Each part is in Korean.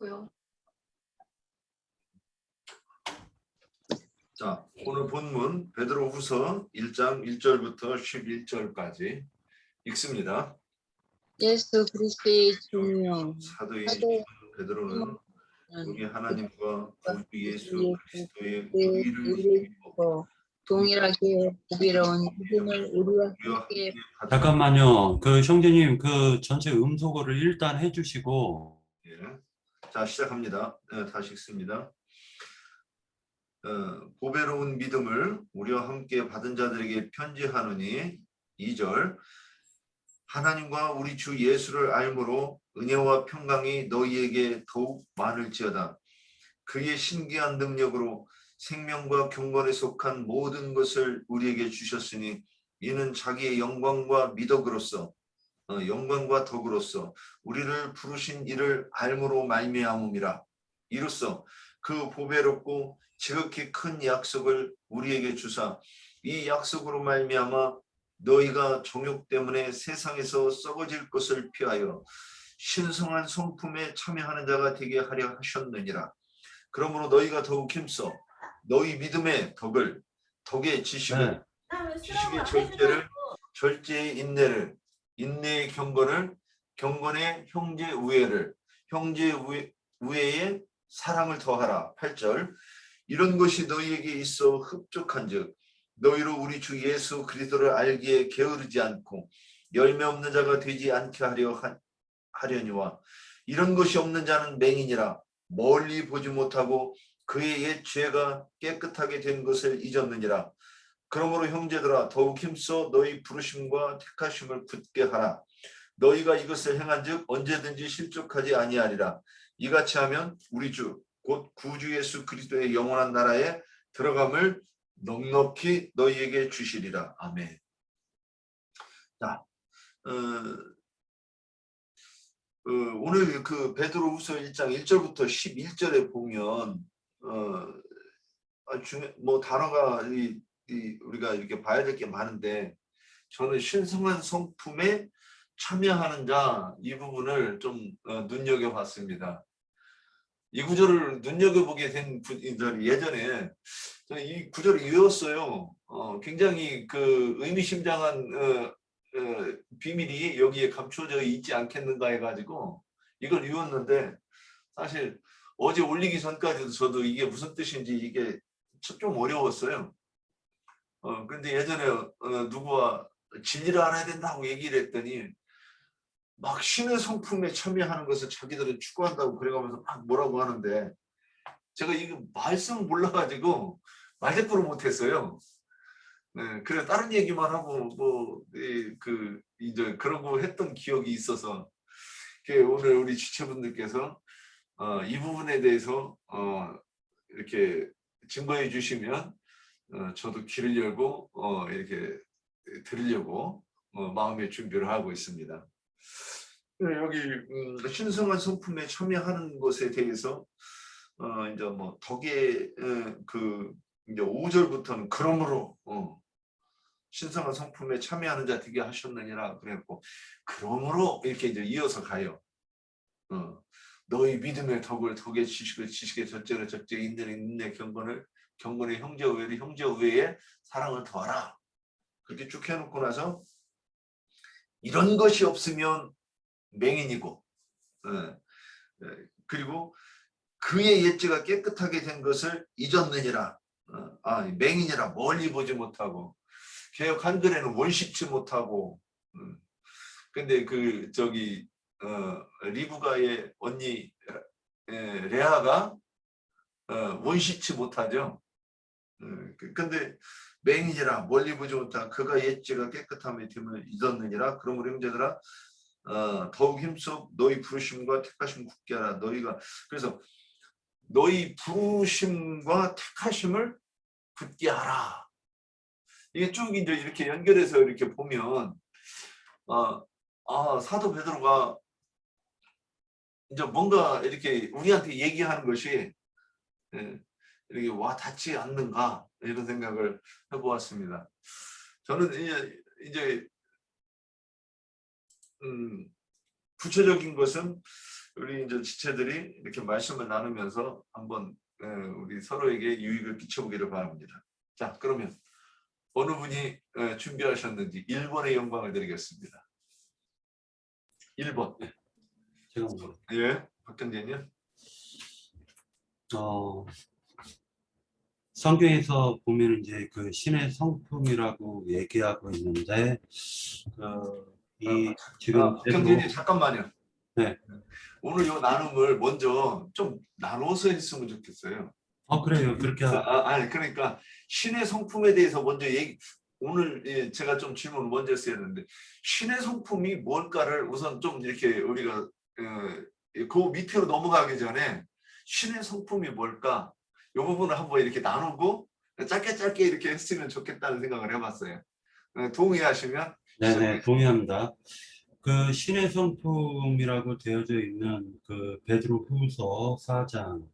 하고요. 자, 오늘 본문 베드로후서 1장 1절부터 11절까지 읽습니다. 예수 그리스도의 종이요 사도인 사도 베드로는 우리 하나님과 구주 예수 그리스도의 우리를 의를 믿고 동일하게 보배로운 믿음을 우리와 함께 잠깐만요. 그 형제님 그 전체 음소거를 일단 해주시고. 예. 자, 시작합니다. 다시 읽습니다. 보배로운 믿음을 우리와 함께 받은 자들에게 편지하노니 2절 하나님과 우리 주 예수를 알므로 은혜와 평강이 너희에게 더욱 많을지어다. 그의 신기한 능력으로 생명과 경건에 속한 모든 것을 우리에게 주셨으니 이는 자기의 영광과 미덕으로서 영광과 덕으로서 우리를 부르신 이를 알므로 말미암음이라. 이로써 그 보배롭고 지극히 큰 약속을 우리에게 주사 이 약속으로 말미암아 너희가 정욕 때문에 세상에서 썩어질 것을 피하여 신성한 성품에 참여하는 자가 되게 하려 하셨느니라. 그러므로 너희가 더욱 힘써 너희 믿음의 덕을 덕의 지식을 지식의 절제를 절제의 인내를 인내의 경건을 경건의 형제 우애를 형제 우애의 사랑을 더하라. 8절 이런 것이 너희에게 있어 흡족한즉 너희로 우리 주 예수 그리스도를 알기에 게으르지 않고 열매 없는 자가 되지 않게 하려니와 이런 것이 없는 자는 맹인이라 멀리 보지 못하고 그의 옛 죄가 깨끗하게 된 것을 잊었느니라. 그러므로 형제들아 더욱 힘써 너희 부르심과 택하심을 굳게 하라. 너희가 이것을 행한즉 언제든지 실족하지 아니하리라. 이같이 하면 우리 주 곧 구주 예수 그리스도의 영원한 나라에 들어감을 넉넉히 너희에게 주시리라. 아멘. 자, 오늘 그 베드로후서 1장 1절부터 11절에 보면 뭐 단어가 우리가 이렇게 봐야 될 게 많은데 저는 신성한 성품에 참여하는 자 이 부분을 좀 눈여겨봤습니다. 이 구절을 눈여겨보게 된 구절이 예전에 저는 이 구절을 외웠어요. 굉장히 그 의미심장한 비밀이 여기에 감춰져 있지 않겠는가 해가지고 이걸 외웠는데 사실 어제 올리기 전까지도 저도 이게 무슨 뜻인지 이게 좀 어려웠어요. 근데 예전에 누구와 진리를 알아야 된다고 얘기를 했더니 막 신의 성품에 참여하는 것을 자기들은 추구한다고 그래가면서 막 뭐라고 하는데 제가 이거 말씀을 몰라가지고 말대꾸를 못했어요. 네, 그래 다른 얘기만 하고 뭐 이제 그러고 했던 기억이 있어서 오늘 우리 지체분들께서 이 부분에 대해서 이렇게 증거해 주시면 저도 귀를 열고 이렇게 들으려고 마음의 준비를 하고 있습니다. 여기 신성한 성품에 참여하는 것에 대해서 이제 뭐 덕의 이제 5절부터는 그러므로 신성한 성품에 참여하는 자 되게 하셨느니라 그랬고 그러므로 이렇게 이제 이어서 가요. 너희 믿음의 덕을 덕의 지식을 지식의 절제를 절제 인내를 인내 경건을 경건의 형제 우애를 형제 우애의 사랑을 더하라. 그렇게 쭉 해놓고 나서 이런 것이 없으면 맹인이고 그리고 그의 옛죄가 깨끗하게 된 것을 잊었느니라. 맹인이라 멀리 보지 못하고 개역 한글에는 원식치 못하고 근데 그 저기 리브가의 언니 레아가 원식치 못하죠. 근데 맹인이라 멀리 보지 못하고 그가 옛죄가 깨끗함에 됨을 잊었느니라. 그러므로 형제들아 더욱 힘써 너희 부르심과 택하심 굳게 하라. 너희가 그래서 너희 부르심과 택하심을 굳게 하라. 이게 쭉 이제 이렇게 연결해서 이렇게 보면 사도 베드로가 이제 뭔가 이렇게 우리한테 얘기하는 것이 이렇게 와 닿지 않는가 이런 생각을 해보았습니다. 저는 이제 구체적인 것은 우리 이제 지체들이 이렇게 말씀을 나누면서 한번 우리 서로에게 유익을 끼쳐보기를 바랍니다. 자, 그러면 어느 분이 준비하셨는지 1번의 영광을 드리겠습니다. 1번. 제가 먼저. 예, 박경재님. 성경에서 보면 이제 그 신의 성품이라고 얘기하고 있는데 지금 박경재님 잠깐만요. 네. 오늘 이 나눔을 먼저 좀 나눠서 했으면 좋겠어요. 그래요. 그렇게 아니 그러니까 신의 성품에 대해서 먼저 오늘 제가 좀 질문을 먼저 했어야 했는데 신의 성품이 뭘까를 우선 좀 이렇게 우리가 그 밑으로 넘어가기 전에 신의 성품이 뭘까 이 부분을 한번 이렇게 나누고 짧게 이렇게 했으면 좋겠다는 생각을 해봤어요. 동의하시면? 네네, 동의합니다. 그 신의 성품이라고 되어져 있는 그 베드로후서 4장,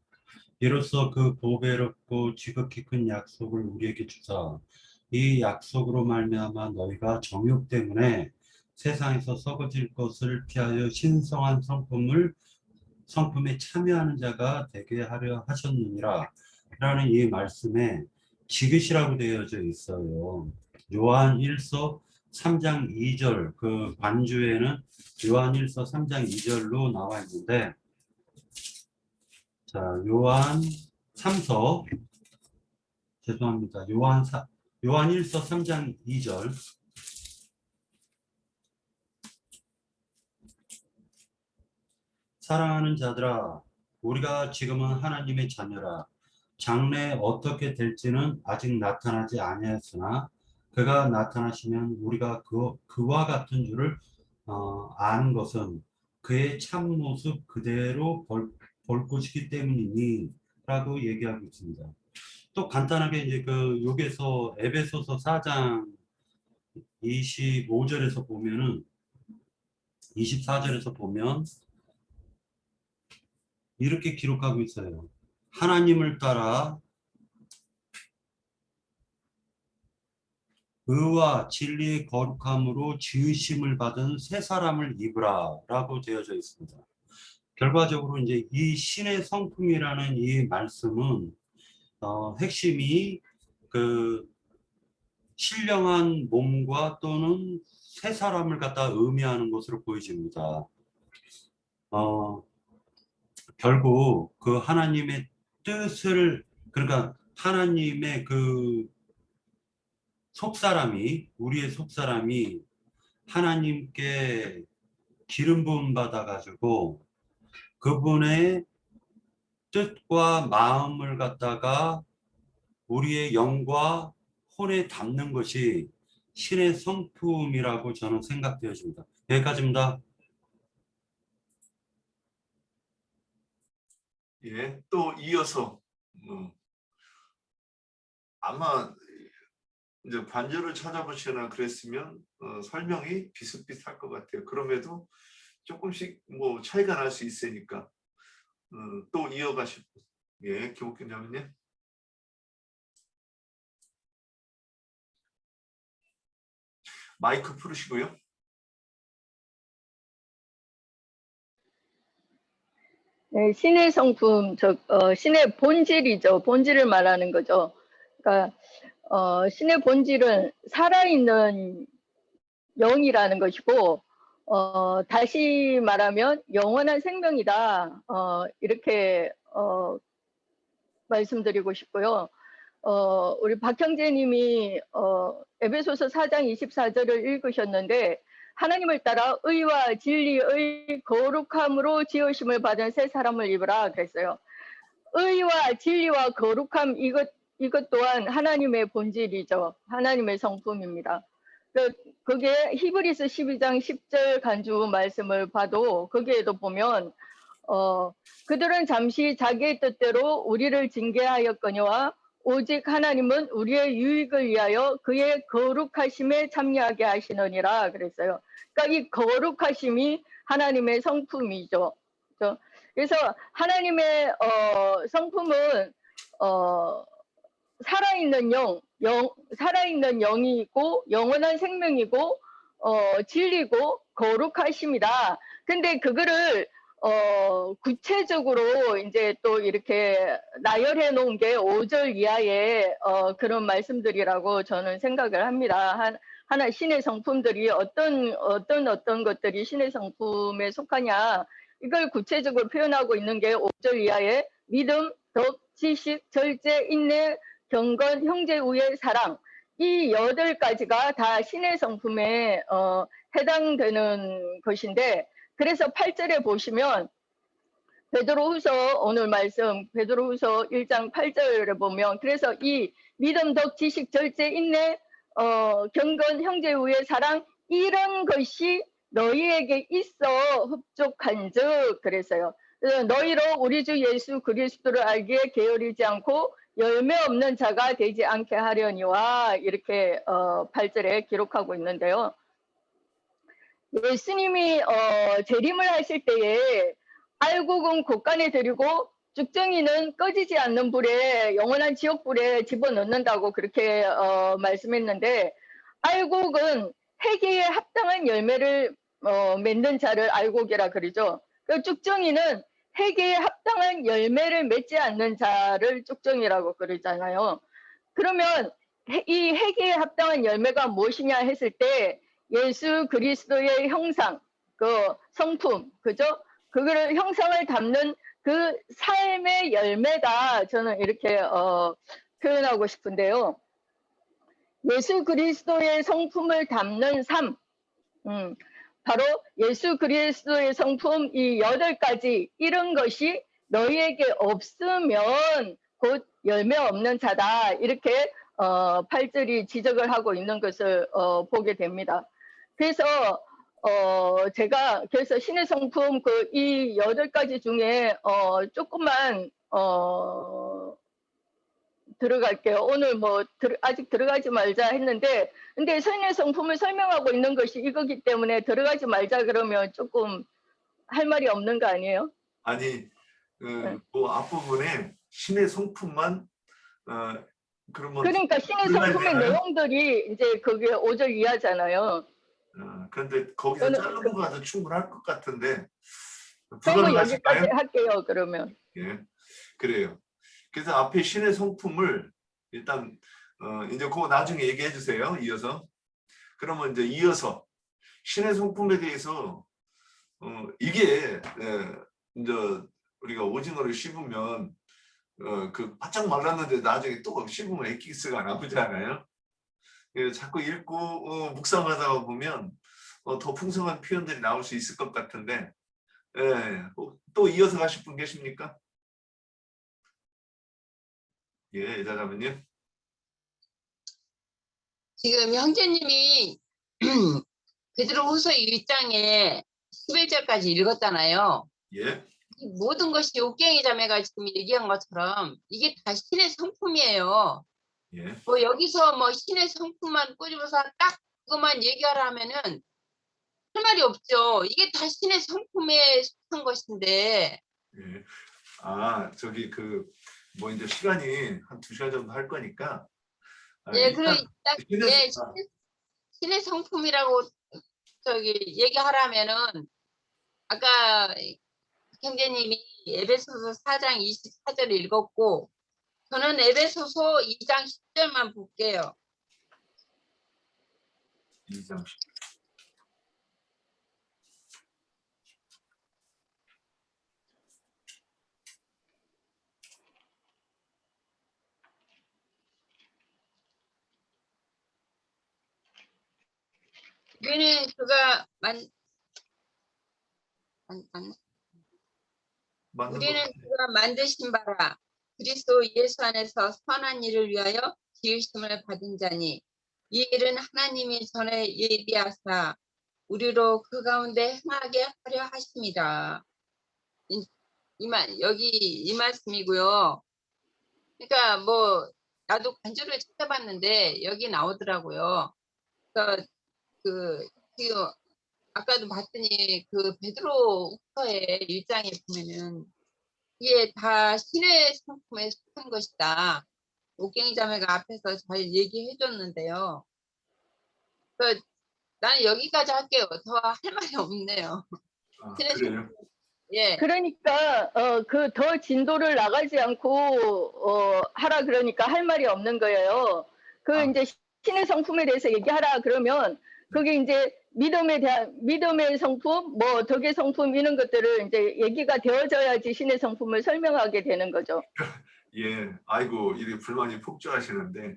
이로써 그 보배롭고 지극히 큰 약속을 우리에게 주사 이 약속으로 말미암아 너희가 정욕 때문에 세상에서 썩어질 것을 피하여 신성한 성품에 참여하는 자가 되게 하려 하셨느니라 라는 이 말씀에 지긋이라고 되어져 있어요. 요한 1서 3장 2절 그 반주에는 요한 1서 3장 2절로 나와 있는데, 자, 요한 3서 죄송합니다. 요한 1서 3장 2절. 사랑하는 자들아, 우리가 지금은 하나님의 자녀라. 장래 어떻게 될지는 아직 나타나지 아니하였으나 그가 나타나시면 우리가 그와 같은 줄을 아는 것은 그의 참모습 그대로 볼 것이기 때문이니 라고 얘기하고 있습니다. 또 간단하게 이제 그 여기서 에베소서 4장 25절에서 보면은 24절에서 보면 이렇게 기록하고 있어요. 하나님을 따라 의와 진리의 거룩함으로 지으심을 받은 새 사람을 입으라 라고 되어져 있습니다. 결과적으로 이제 이 신의 성품이라는 이 말씀은 핵심이 그 신령한 몸과 또는 새 사람을 갖다 의미하는 것으로 보여집니다. 결국 그 하나님의 뜻을, 그러니까 하나님의 그 속사람이, 우리의 속사람이 하나님께 기름 부음 받아 가지고 그분의 뜻과 마음을 갖다가 우리의 영과 혼에 담는 것이 신의 성품이라고 저는 생각되어집니다. 여기까지입니다. 예, 또 이어서 아마 이제 반주를 찾아보시거나 그랬으면 설명이 비슷비슷할 것 같아요. 그럼에도 조금씩 뭐 차이가 날 수 있으니까 또 이어가실 분. 예, 김옥균 자매님. 마이크 풀으시고요. 네, 신의 성품, 신의 본질이죠. 본질을 말하는 거죠. 그러니까 신의 본질은 살아있는 영이라는 것이고, 다시 말하면 영원한 생명이다. 이렇게 말씀드리고 싶고요. 우리 박형재님이 에베소서 4장 24절을 읽으셨는데, 하나님을 따라 의와 진리의 거룩함으로 지으심을 받은 새 사람을 입으라 그랬어요. 의와 진리와 거룩함, 이것 또한 하나님의 본질이죠. 하나님의 성품입니다. 그게 히브리서 12장 10절 간주 말씀을 봐도 거기에도 보면 그들은 잠시 자기의 뜻대로 우리를 징계하였거니와 오직 하나님은 우리의 유익을 위하여 그의 거룩하심에 참여하게 하시느니라 그랬어요. 그러니까 이 거룩하심이 하나님의 성품이죠. 그래서 하나님의 성품은 살아있는 살아있는 영이고 영원한 생명이고 진리고 거룩하심이다. 근데 그거를 구체적으로 이제 또 이렇게 나열해 놓은 게 5절 이하의 그런 말씀들이라고 저는 생각을 합니다. 하나 신의 성품들이 어떤 것들이 신의 성품에 속하냐 이걸 구체적으로 표현하고 있는 게 5절 이하의 믿음, 덕, 지식, 절제, 인내, 경건, 형제 우애, 사랑 이 8가지가 다 신의 성품에 해당되는 것인데 그래서 8절에 보시면 베드로후서 오늘 말씀 베드로후서 1장 8절에 보면 그래서 이 믿음, 덕, 지식, 절제, 인내, 경건, 형제 우애, 사랑 이런 것이 너희에게 있어 흡족한즉 그래서요. 그래서 너희로 우리 주 예수 그리스도를 알기에 게으르지 않고 열매 없는 자가 되지 않게 하려니와 이렇게 8절에 기록하고 있는데요. 예수님이 재림을 하실 때에 알곡은 곳간에 들이고 쭉정이는 꺼지지 않는 불에 영원한 지옥불에 집어넣는다고 그렇게 말씀했는데 알곡은 회개에 합당한 열매를 맺는 자를 알곡이라 그러죠. 그 쭉정이는 회개에 합당한 열매를 맺지 않는 자를 쭉정이라고 그러잖아요. 그러면 이 회개에 합당한 열매가 무엇이냐 했을 때 예수 그리스도의 형상, 그 성품, 그죠? 그거를 형상을 담는 그 삶의 열매다. 저는 이렇게 표현하고 싶은데요. 예수 그리스도의 성품을 담는 삶, 바로 예수 그리스도의 성품 이 8가지 이런 것이 너희에게 없으면 곧 열매 없는 자다. 이렇게 8절이 지적을 하고 있는 것을 보게 됩니다. 그래서 제가 그래서 신의 성품 그 이 8가지 중에 조금만 들어갈게요. 오늘 뭐 아직 들어가지 말자 했는데 근데 신의 성품을 설명하고 있는 것이 이거기 때문에 들어가지 말자 그러면 조금 할 말이 없는 거 아니에요? 아니 네. 그 앞부분에 신의 성품만 그러면 그러니까 신의 성품의 내용들이 이제 그게 5절 이하잖아요. 그런데 거기서 자르는 거 가도 충분할 것 같은데 그러면 여기까지 불가능하실까요? 할게요. 그러면 예, 그래요. 그래서 앞에 신의 성품을 일단 이제 그거 나중에 얘기해 주세요. 이어서. 그러면 이제 이어서 신의 성품에 대해서 이게 이제 우리가 오징어를 씹으면 그 바짝 말랐는데 나중에 또 씹으면 엑기스가 나오잖아요. 그래서 자꾸 읽고 묵상하다가 보면 더 풍성한 표현들이 나올 수 있을 것 같은데 또 이어서 가실 분 계십니까? 예, 여자자매님. 지금 형제님이 베드로후서 1장에 11절까지 읽었잖아요. 예. 이 모든 것이 옥경이 자매가 지금 얘기한 것처럼 이게 다 신의 성품이에요. 예. 뭐 여기서 뭐 신의 성품만 꼬집어서 딱 그것만 얘기하라면은 할 말이 없죠. 이게 다 신의 성품에 속한 것인데. 예. 저기 뭐 이제 시간이 한 2시간 정도 할 거니까 예, 일단 딱 예, 신의 성품이라고 저기 얘기하라면은 아까 형제님이 에베소서 4장 24절을 읽었고 저는 에베소서 2장 10절만 볼게요. 2장 우리는 그가 우리는 그가 만드신 바라 그리스도 예수 안에서 선한 일을 위하여 지으심을 받은 자니 이 일은 하나님이 전에 예비하사 우리로 그 가운데 행하게 하려 하십니다. 여기 이 말씀이고요. 그러니까 뭐 나도 간주를 찾아봤는데 여기 나오더라고요. 그러니까 지금 아까도 봤더니 그 베드로후서의 1장에 보면은 이게 다 신의 성품에 속한 것이다. 옥경이 자매가 앞에서 잘 얘기해 줬는데요. 나는 여기까지 할게요. 더 할 말이 없네요. 그래요? 예. 그러니까 그 더 진도를 나가지 않고 하라 그러니까 할 말이 없는 거예요. 그 아. 인제 신의 성품에 대해서 얘기하라 그러면 그게 인제 믿음에 대한 믿음의 성품, 뭐 덕의 성품 이런 것들을 인제 얘기가 되어져야지 신의 성품을 설명하게 되는 거죠. 예. 아이고 이렇게 불만이 폭주하시는데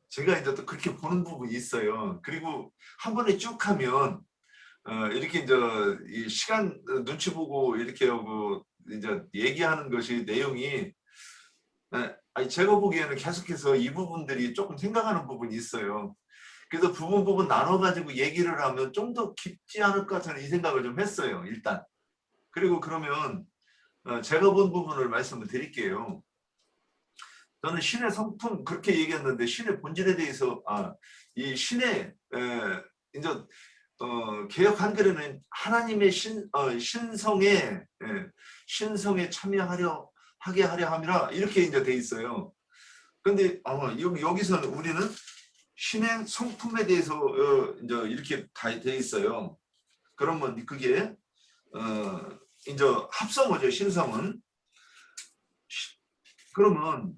제가 이제 또 그렇게 보는 부분이 있어요. 그리고 한 번에 쭉 하면 이렇게 이제 이 시간 눈치 보고 이렇게 하고 이제 얘기하는 것이 내용이 아니 제가 보기에는 계속해서 이 부분들이 조금 생각하는 부분이 있어요. 그래서 부분 나눠 가지고 얘기를 하면 좀 더 깊지 않을까 저는 이 생각을 좀 했어요, 일단. 그리고 그러면 제가 본 부분을 말씀을 드릴게요. 저는 신의 성품 그렇게 얘기했는데 신의 본질에 대해서 이 신의 이제 개역 한글에는 하나님의 신성에 신성에 참여하려 하게 하려 함이라 이렇게 이제 돼 있어요. 근데 여기서는 우리는 신의 성품에 대해서 이제 이렇게 다 돼 있어요. 그러면 그게 이제 합성어죠. 신성은. 그러면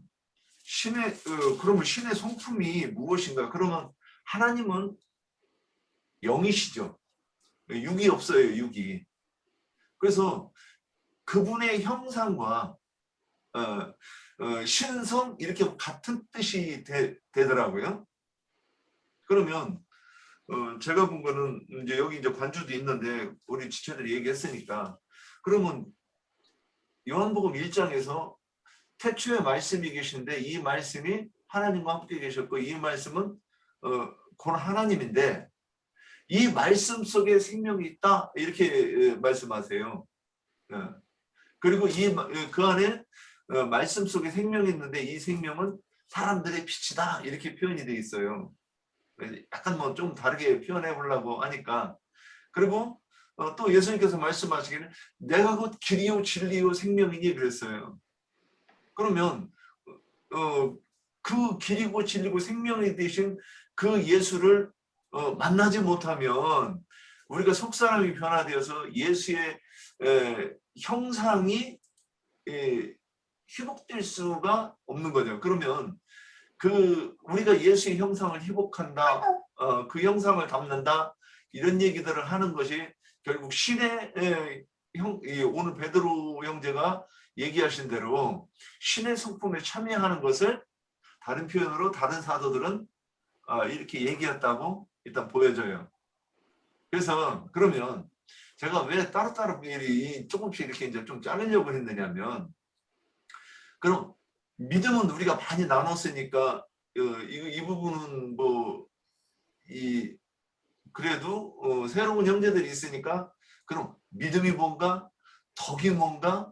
그러면 신의 성품이 무엇인가? 그러면 하나님은 영이시죠. 육이 없어요. 육이. 그래서 그분의 형상과 신성 이렇게 같은 뜻이 되더라고요. 그러면 제가 본 거는 이제 여기 이제 관주도 있는데 우리 지체들이 얘기했으니까 그러면 요한복음 1장에서 태초에 말씀이 계신데 이 말씀이 하나님과 함께 계셨고 이 말씀은 곧 하나님인데 이 말씀 속에 생명이 있다 이렇게 말씀하세요. 그리고 그 안에 말씀 속에 생명이 있는데 이 생명은 사람들의 빛이다 이렇게 표현이 돼 있어요. 약간 뭐 좀 다르게 표현해 보려고 하니까 그리고 또 예수님께서 말씀하시기를 내가 곧 길이요 진리요 생명이니 그랬어요. 그러면 그 길이고 진리고 생명이 되신 그 예수를 만나지 못하면 우리가 속사람이 변화되어서 예수의 형상이 회복될 수가 없는 거죠. 그러면 우리가 예수의 형상을 회복한다, 그 형상을 담는다 이런 얘기들을 하는 것이 결국 신의 오늘 베드로 형제가 얘기하신 대로 신의 성품에 참여하는 것을 다른 표현으로 다른 사도들은 이렇게 얘기했다고 일단 보여져요. 그래서 그러면 제가 왜 따로따로 조금씩 이렇게 이제 좀 자르려고 했느냐면 그럼 믿음은 우리가 많이 나눴으니까 이 부분은 뭐 그래도 새로운 형제들이 있으니까 그럼 믿음이 뭔가 덕이 뭔가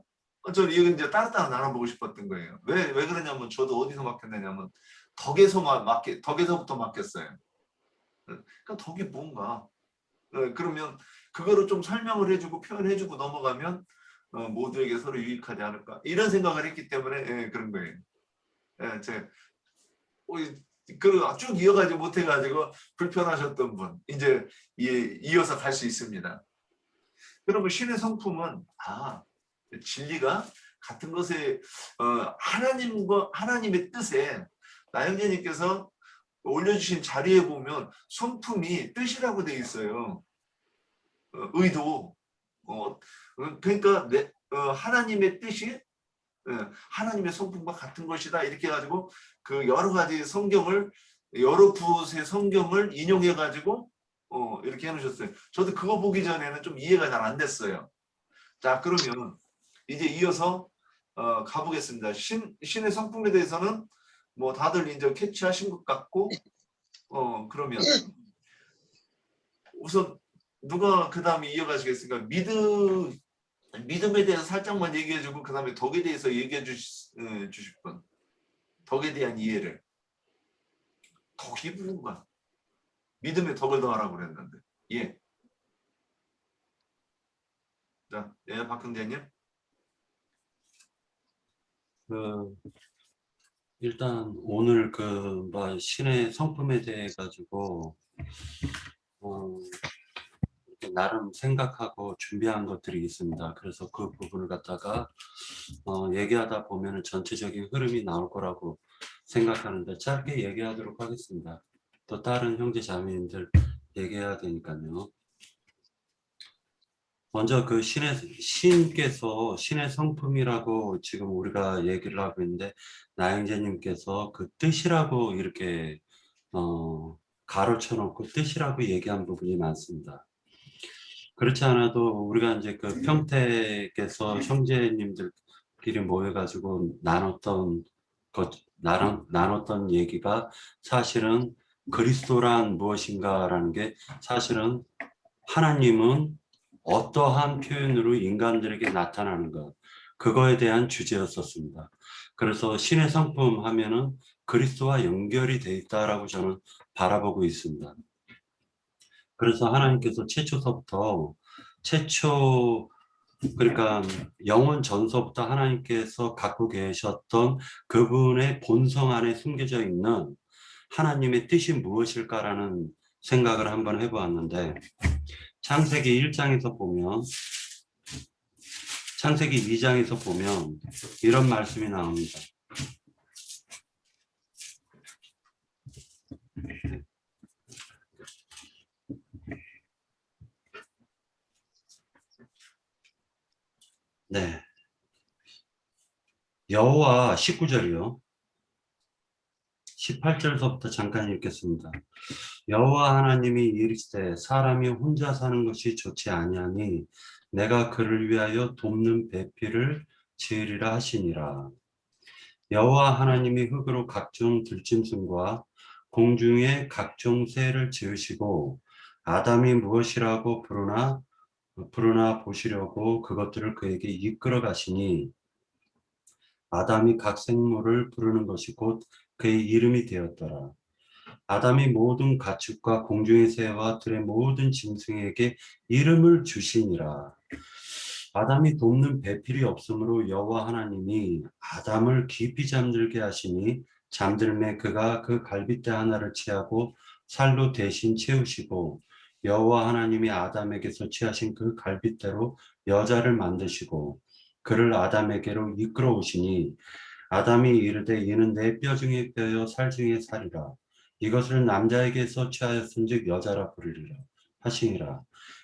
저 이거 이제 따로따로 나눠보고 싶었던 거예요. 왜 그러냐면 저도 어디서 막혔느냐면 덕에서부터 막혔어요. 그러니까 덕이 뭔가 그러면 그거를 좀 설명을 해주고 표현해주고 넘어가면 모두에게 서로 유익하지 않을까 이런 생각을 했기 때문에 그런 거예요. 제가 쭉 이어가지 못해가지고 불편하셨던 분 이제 이어서 갈 수 있습니다. 그러면 신의 성품은 진리가 같은 것에 하나님의 뜻에 나영재님께서 올려주신 자리에 보면 성품이 뜻이라고 돼 있어요. 의도. 그러니까 하나님의 뜻이 하나님의 성품과 같은 것이다 이렇게 해가지고 그 여러 가지 여러 구옷의 성경을 인용해 가지고 이렇게 해놓으셨어요. 저도 그거 보기 전에는 좀 이해가 잘 안 됐어요. 자 그러면 이제 이어서 가보겠습니다. 신의 성품에 대해서는 뭐 다들 이제 캐치하신 것 같고 그러면 우선 누가 그 다음에 이어가시겠습니까? 믿음에 대해서 살짝만 얘기해주고 그 다음에 덕에 대해서 얘기해 주실 분. 덕에 대한 이해를. 덕이 뭔가? 믿음에 덕을 더하라고 그랬는데. 예. 자, 박형재님. 일단 오늘 신의 성품에 대해 가지고 이렇게 나름 생각하고 준비한 것들이 있습니다. 그래서 그 부분을 갖다가 얘기하다 보면 전체적인 흐름이 나올 거라고 생각하는데 짧게 얘기하도록 하겠습니다. 또 다른 형제 자매님들 얘기해야 되니까요. 먼저 그 신께서 신의 성품이라고 지금 우리가 얘기를 하고 있는데 나영재님께서 그 뜻이라고 이렇게 가로쳐 놓고 뜻이라고 얘기한 부분이 많습니다. 그렇지 않아도 우리가 이제 그 평택에서 형제님들끼리 모여가지고 나눴던 얘기가 사실은 그리스도란 무엇인가라는 게 사실은 하나님은 어떠한 표현으로 인간들에게 나타나는 것, 그거에 대한 주제였었습니다. 그래서 신의 성품 하면은 그리스도와 연결이 돼 있다라고 저는 바라보고 있습니다. 그래서 하나님께서 그러니까 영원 전서부터 하나님께서 갖고 계셨던 그분의 본성 안에 숨겨져 있는 하나님의 뜻이 무엇일까라는 생각을 한번 해보았는데 창세기 2장에서 보면 이런 말씀이 나옵니다. 네. 여호와 19절이요. 18절서부터 잠깐 읽겠습니다. 여호와 하나님이 이르시되 사람이 혼자 사는 것이 좋지 아니하니 내가 그를 위하여 돕는 배필을 지으리라 하시니라. 여호와 하나님이 흙으로 각종 들짐승과 공중의 각종 새를 지으시고 아담이 무엇이라고 부르나 보시려고 그것들을 그에게 이끌어 가시니 아담이 각 생물을 부르는 것이 곧 그의 이름이 되었더라. 아담이 모든 가축과 공중의 새와 들의 모든 짐승에게 이름을 주시니라. 아담이 돕는 배필이 없으므로 여호와 하나님이 아담을 깊이 잠들게 하시니 잠들매 그가 그 갈빗대 하나를 취하고 살로 대신 채우시고 여호와 하나님이 아담에게서 취하신 그 갈빗대로 여자를 만드시고 그를 아담에게로 이끌어 오시니 아담이 이르되 이는 내 뼈 중에 뼈요 살 중에 살이라. 이것을 남자에게서 취하였은즉 여자라 부르리라 하시니라.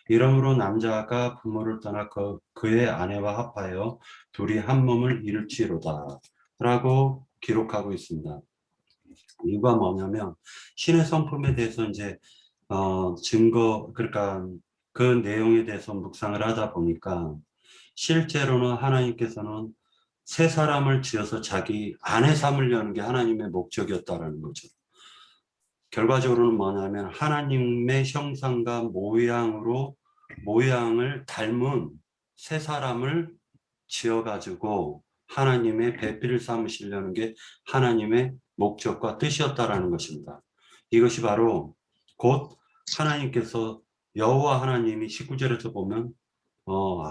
이러므로 남자가 부모를 떠나 그의 아내와 합하여 둘이 한 몸을 이룰지로다 라고 기록하고 있습니다. 이유가 뭐냐면 신의 성품에 대해서 이제 그러니까 그 내용에 대해서 묵상을 하다 보니까 실제로는 하나님께서는 새 사람을 지어서 자기 아내 삼으려는 게 하나님의 목적이었다라는 거죠. 결과적으로는 뭐냐면 하나님의 형상과 모양을 닮은 새 사람을 지어가지고 하나님의 배필을 삼으시려는 게 하나님의 목적과 뜻이었다라는 것입니다. 이것이 바로 곧 하나님께서 여호와 하나님이 19절에서 보면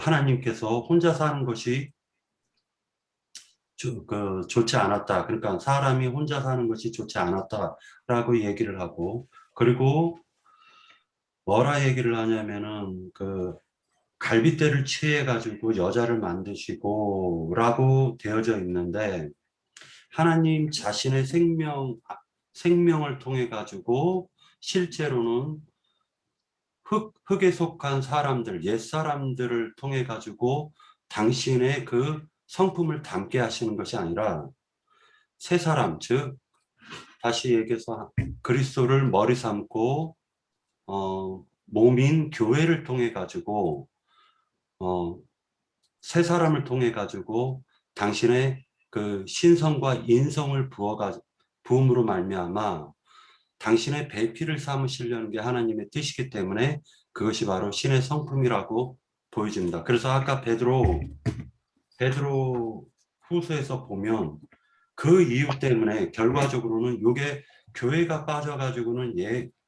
하나님께서 혼자 사는 것이 좋지 않았다. 그러니까 사람이 혼자 사는 것이 좋지 않았다라고 얘기를 하고 그리고 뭐라 얘기를 하냐면은 그 갈빗대를 취해 가지고 여자를 만드시고 라고 되어져 있는데 하나님 자신의 생명을 통해 가지고 실제로는 흙에 속한 사람들, 옛 사람들을 통해 가지고 당신의 그 성품을 담게 하시는 것이 아니라 새 사람, 즉 다시 얘기해서 그리스도를 머리 삼고 몸인 교회를 통해 가지고 새 사람을 통해 가지고 당신의 그 신성과 인성을 부음으로 말미암아 당신의 배필을 삼으시려는 게 하나님의 뜻이기 때문에 그것이 바로 신의 성품이라고 보여집니다. 그래서 아까 베드로 후서에서 보면 그 이유 때문에 결과적으로는 이게 교회가 빠져가지고는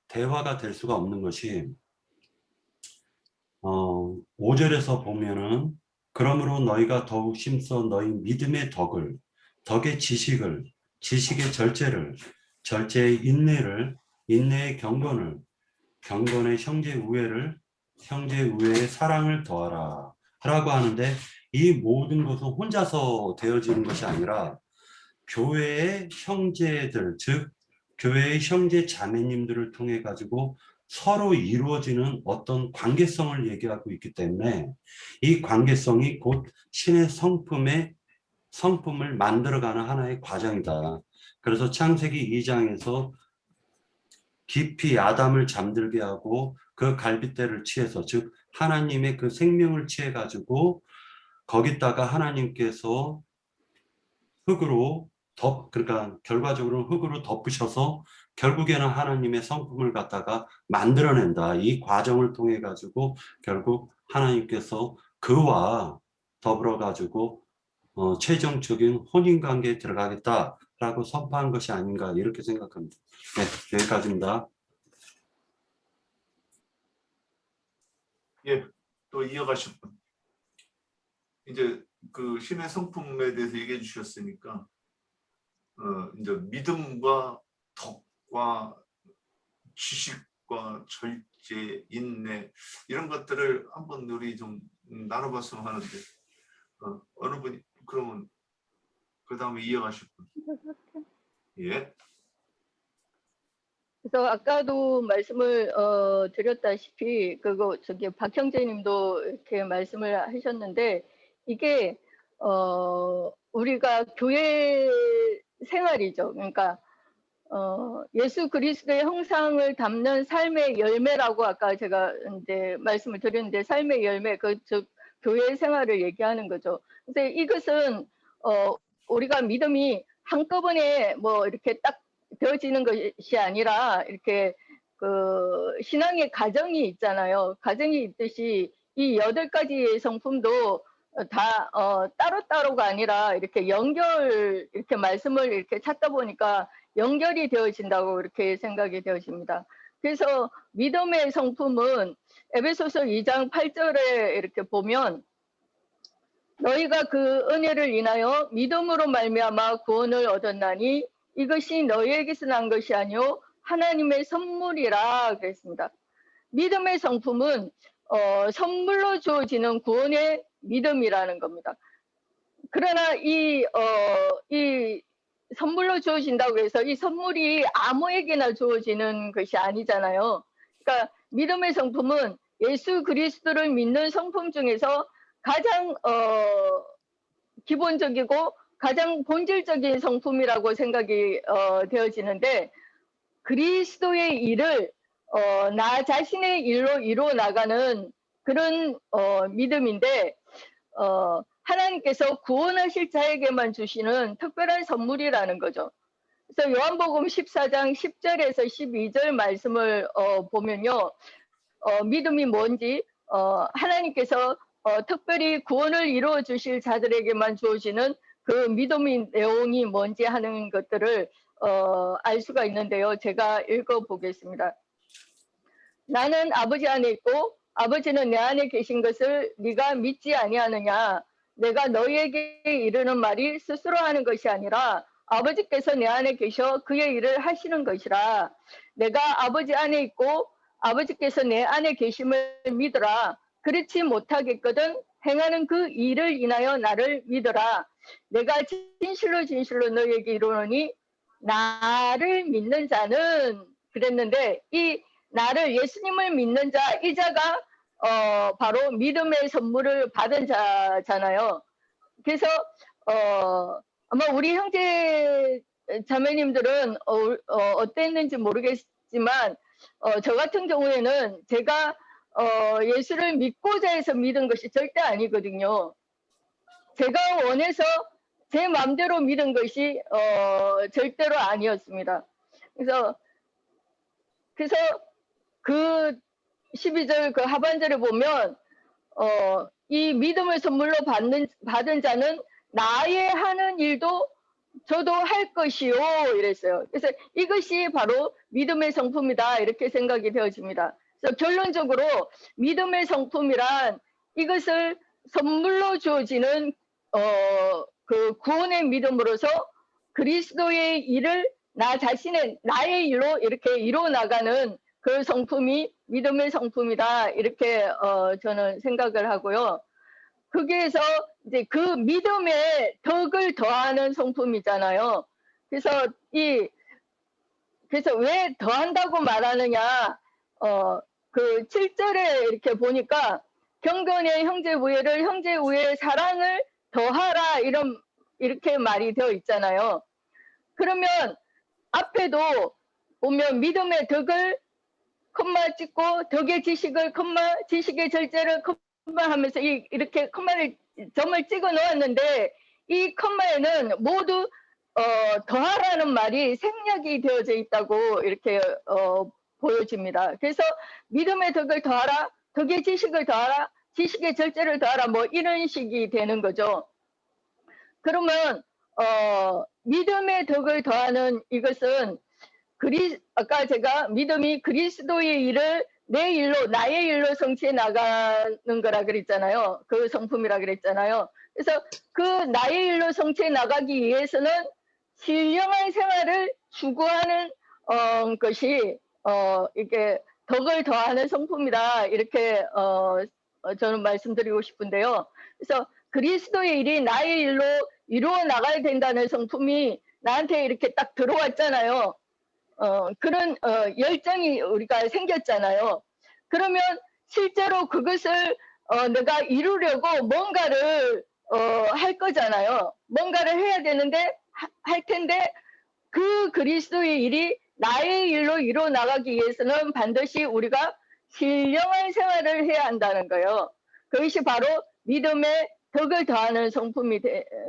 대화가 될 수가 없는 것이 5절에서 보면은 그러므로 너희가 더욱 심써 너희 믿음의 덕의 지식의 절제를, 절제의 인내를, 인내의 경건을, 경건의 형제 우애를, 형제 우애의 사랑을 더하라 라고 하는데, 이 모든 것은 혼자서 되어지는 것이 아니라 교회의 형제들, 즉 교회의 형제 자매님들을 통해 가지고 서로 이루어지는 어떤 관계성을 얘기하고 있기 때문에, 이 관계성이 곧 신의 성품을 만들어가는 하나의 과정이다. 그래서 창세기 2장에서 깊이 아담을 잠들게 하고 그 갈빗대를 취해서, 즉 하나님의 그 생명을 취해 가지고 거기다가 하나님께서 흙으로 그러니까 결과적으로 흙으로 덮으셔서 결국에는 하나님의 성품을 갖다가 만들어낸다. 이 과정을 통해 가지고 결국 하나님께서 그와 더불어 가지고 최종적인 혼인관계에 들어가겠다라고 선포한 것이 아닌가, 이렇게 생각합니다. 네, 여기까지입니다. 예, 또 이어가실 분. 이제 그 신의 성품에 대해서 얘기해 주셨으니까 이제 믿음과 덕과 지식과 절제, 인내 이런 것들을 한번 우리 좀 나눠봤으면 하는데 어느 분이 그러면 그 다음에 이어가실 분. 예. 그래서 아까도 말씀을 드렸다시피 그거 저기 박형제님도 이렇게 말씀을 하셨는데, 이게 우리가 교회 생활이죠. 그러니까 예수 그리스도의 형상을 담는 삶의 열매라고 아까 제가 이제 말씀을 드렸는데, 삶의 열매, 즉 교회 생활을 얘기하는 거죠. 그래서 이것은 우리가 믿음이 한꺼번에 뭐 이렇게 딱 되어지는 것이 아니라, 이렇게 그 신앙의 과정이 있잖아요. 과정이 있듯이 이 8가지의 성품도 다 따로따로가 아니라 이렇게 이렇게 말씀을 이렇게 찾다 보니까 연결이 되어진다고 이렇게 생각이 되어집니다. 그래서 믿음의 성품은 에베소서 2장 8절에 이렇게 보면, 너희가 그 은혜를 인하여 믿음으로 말미암아 구원을 얻었나니 이것이 너희에게서 난 것이 아니요 하나님의 선물이라 그랬습니다. 믿음의 성품은 선물로 주어지는 구원의 믿음이라는 겁니다. 그러나 이 선물로 주어진다고 해서 이 선물이 아무에게나 주어지는 것이 아니잖아요. 그러니까 믿음의 성품은 예수 그리스도를 믿는 성품 중에서 가장 기본적이고 가장 본질적인 성품이라고 생각이 되어지는데, 그리스도의 일을 나 자신의 일로 이루어 나가는 그런 믿음인데, 하나님께서 구원하실 자에게만 주시는 특별한 선물이라는 거죠. 그래서 요한복음 14장 10절에서 12절 말씀을 보면요, 믿음이 뭔지, 하나님께서 특별히 구원을 이루어 주실 자들에게만 주어지는 그 믿음의 내용이 뭔지 하는 것들을 알 수가 있는데요. 제가 읽어보겠습니다. 나는 아버지 안에 있고 아버지는 내 안에 계신 것을 네가 믿지 아니하느냐. 내가 너희에게 이르는 말이 스스로 하는 것이 아니라 아버지께서 내 안에 계셔 그의 일을 하시는 것이라. 내가 아버지 안에 있고 아버지께서 내 안에 계심을 믿으라. 그렇지 못하겠거든 행하는 그 일을 인하여 나를 믿으라. 내가 진실로 진실로 너희에게 이르노니 나를 믿는 자는, 그랬는데 이 나를, 예수님을 믿는 자, 이 자가 바로 믿음의 선물을 받은 자잖아요. 그래서 아마 우리 형제 자매님들은 어땠는지 모르겠지만 저 같은 경우에는 제가 예수를 믿고자 해서 믿은 것이 절대 아니거든요. 제가 원해서 제 마음대로 믿은 것이 절대로 아니었습니다. 그래서 그 12절 그 하반절에 보면 이 믿음을 선물로 받은 자는 나의 하는 일도 저도 할 것이요 이랬어요. 그래서 이것이 바로 믿음의 성품이다 이렇게 생각이 되어집니다. 그래서 결론적으로 믿음의 성품이란 이것을 선물로 주어지는 그 구원의 믿음으로서 그리스도의 일을 나 자신의 나의 일로 이렇게 이루어 나가는 그 성품이 믿음의 성품이다. 이렇게 저는 생각을 하고요. 거기에서 이제 그 믿음의 덕을 더하는 성품이잖아요. 그래서 그래서 왜 더한다고 말하느냐? 그 7절에 이렇게 보니까 경건의 형제 우애의 사랑을 더하라 이렇게 말이 되어 있잖아요. 그러면 앞에도 보면 믿음의 덕을 콤마 찍고 덕의 지식을 콤마 지식의 절제를 콤마 하면서 이렇게 콤마를 점을 찍어 놓았는데 이 콤마에는 모두 더하라는 말이 생략이 되어져 있다고 이렇게 보여집니다. 그래서 믿음의 덕을 더하라, 덕의 지식을 더하라, 지식의 절제를 더하라 뭐 이런 식이 되는 거죠. 그러면 믿음의 덕을 더하는 이것은 아까 제가 믿음이 그리스도의 일을 내 일로 나의 일로 성취해 나가는 거라 그랬잖아요. 그 성품이라 그랬잖아요. 그래서 그 나의 일로 성취해 나가기 위해서는 신령한 생활을 추구하는 것이 이게 덕을 더하는 성품이다 이렇게 저는 말씀드리고 싶은데요. 그래서 그리스도의 일이 나의 일로 이루어 나가야 된다는 성품이 나한테 이렇게 딱 들어왔잖아요. 그런 열정이 우리가 생겼잖아요. 그러면 실제로 그것을 내가 이루려고 뭔가를 할 거잖아요. 뭔가를 해야 되는데 할 텐데 그 그리스도의 일이 나의 일로 이루어 나가기 위해서는 반드시 우리가 신령한 생활을 해야 한다는 거예요. 그것이 바로 믿음의 덕을 더하는 성품이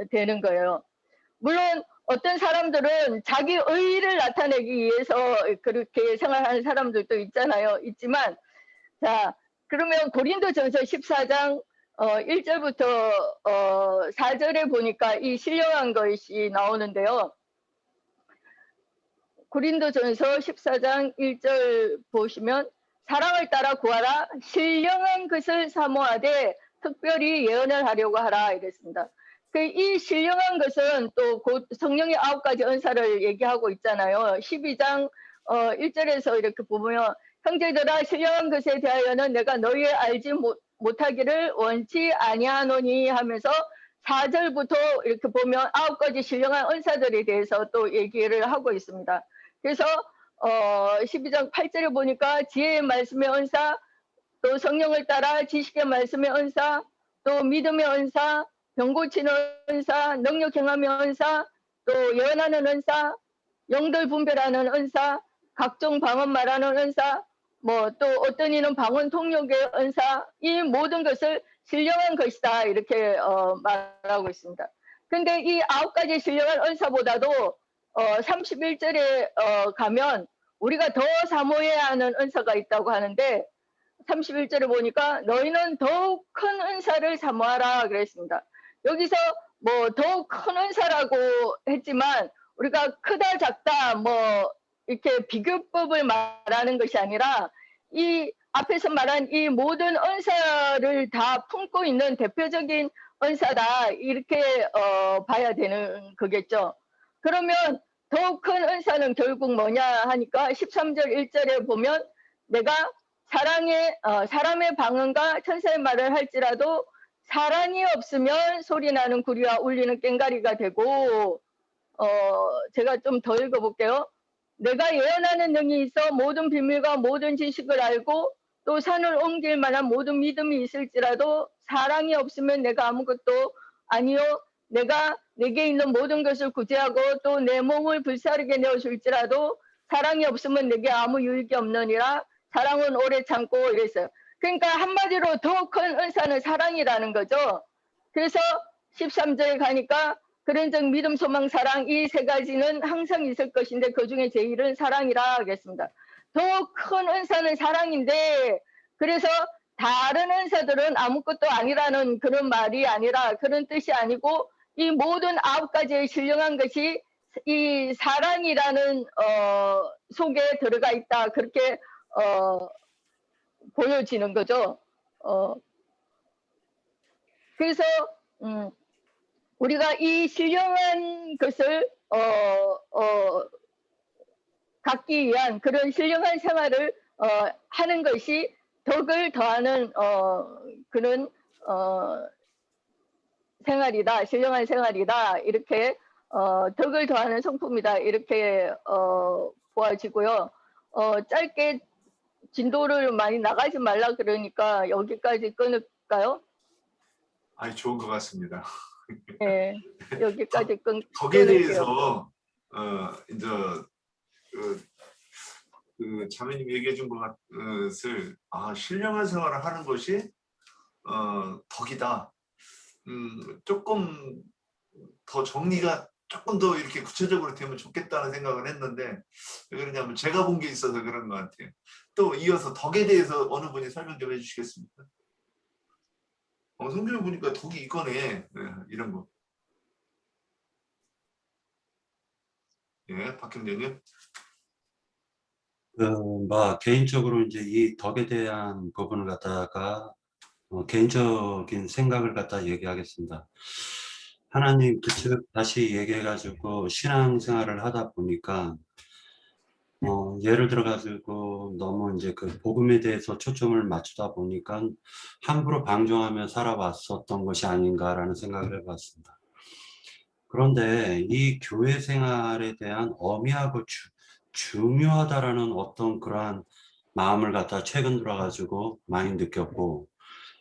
되는 거예요. 물론 어떤 사람들은 자기 의의를 나타내기 위해서 그렇게 생활하는 사람들도 있지만 자 그러면 고린도전서 14장 1절부터 4절에 보니까 이 신령한 것이 나오는데요. 고린도전서 14장 1절 보시면 사랑을 따라 구하라 신령한 것을 사모하되 특별히 예언을 하려고 하라 이랬습니다. 이 신령한 것은 또 곧 성령의 9가지 은사를 얘기하고 있잖아요. 12장 1절에서 이렇게 보면 형제들아 신령한 것에 대하여는 내가 너희 알지 못하기를 원치 아니하노니 하면서 4절부터 이렇게 보면 9가지 신령한 은사들에 대해서 또 얘기를 하고 있습니다. 그래서 12장 8절에 보니까 지혜의 말씀의 은사, 또 성령을 따라 지식의 말씀의 은사, 또 믿음의 은사, 병 고치는 은사, 능력 행함의 은사, 또 예언하는 은사, 영들 분별하는 은사, 각종 방언 말하는 은사, 뭐 또 어떤 이는 방언 통역의 은사, 이 모든 것을 신령한 것이다 이렇게 말하고 있습니다. 근데 이 9가지 신령한 은사보다도 31절에 가면 우리가 더 사모해야 하는 은사가 있다고 하는데 31절에 보니까 너희는 더욱 큰 은사를 사모하라 그랬습니다. 여기서 뭐 더욱 큰 은사라고 했지만 우리가 크다 작다 뭐 이렇게 비교법을 말하는 것이 아니라 이 앞에서 말한 이 모든 은사를 다 품고 있는 대표적인 은사다 이렇게 봐야 되는 거겠죠. 그러면 더욱 큰 은사는 결국 뭐냐 하니까 13절 1절에 보면 내가 사람의 방언과 천사의 말을 할지라도 사랑이 없으면 소리나는 구리와 울리는 꽹과리가 되고 제가 좀 더 읽어볼게요. 내가 예언하는 능이 있어 모든 비밀과 모든 지식을 알고 또 산을 옮길 만한 모든 믿음이 있을지라도 사랑이 없으면 내가 아무것도 아니요 내가 내게 있는 모든 것을 구제하고 또 내 몸을 불사르게 내어줄지라도 사랑이 없으면 내게 아무 유익이 없느니라. 사랑은 오래 참고 이랬어요. 그러니까 한마디로 더 큰 은사는 사랑이라는 거죠. 그래서 13절에 가니까 그런즉 믿음, 소망, 사랑 이 세 가지는 항상 있을 것인데 그중에 제일은 사랑이라 하겠습니다. 더 큰 은사는 사랑인데 그래서 다른 은사들은 아무것도 아니라는 그런 말이 아니라 그런 뜻이 아니고 이 모든 9가지의 신령한 것이 이 사랑이라는 속에 들어가 있다 그렇게 보여지는 거죠. 그래서 우리가 이 신령한 것을 갖기 위한 그런 신령한 생활을 하는 것이 덕을 더하는 그런 생활이다, 신령한 생활이다, 이렇게 덕을 더하는 성품이다, 이렇게 보아지고요. 짧게 진도를 많이 나가지 말라 그러니까 여기까지 끊을까요? 아니, 좋은 것 같습니다. 네, 여기까지 덕에 끊을게요. 대해서 이제 그 자매님 얘기해 준 것을 신령한 생활을 하는 것이 덕이다. 조금 더 정리가 조금 더 이렇게 구체적으로 되면 좋겠다는 생각을 했는데, 왜 그러냐면 제가 본 게 있어서 그런 것 같아요. 또 이어서 덕에 대해서 어느 분이 설명 좀 해주시겠습니까? 성경에 보니까 덕이 이거네. 이런 거. 예, 박형재님. 개인적으로 이제 이 덕에 대한 부분을 갖다가 개인적인 생각을 갖다 얘기하겠습니다. 하나님 즉 다시 얘기해가지고 신앙생활을 하다 보니까 예를 들어가지고 너무 이제 그 복음에 대해서 초점을 맞추다 보니까 함부로 방종하며 살아왔었던 것이 아닌가라는 생각을 해봤습니다. 그런데 이 교회 생활에 대한 엄미하고 중요하다라는 어떤 그러한 마음을 갖다 최근 들어가지고 많이 느꼈고,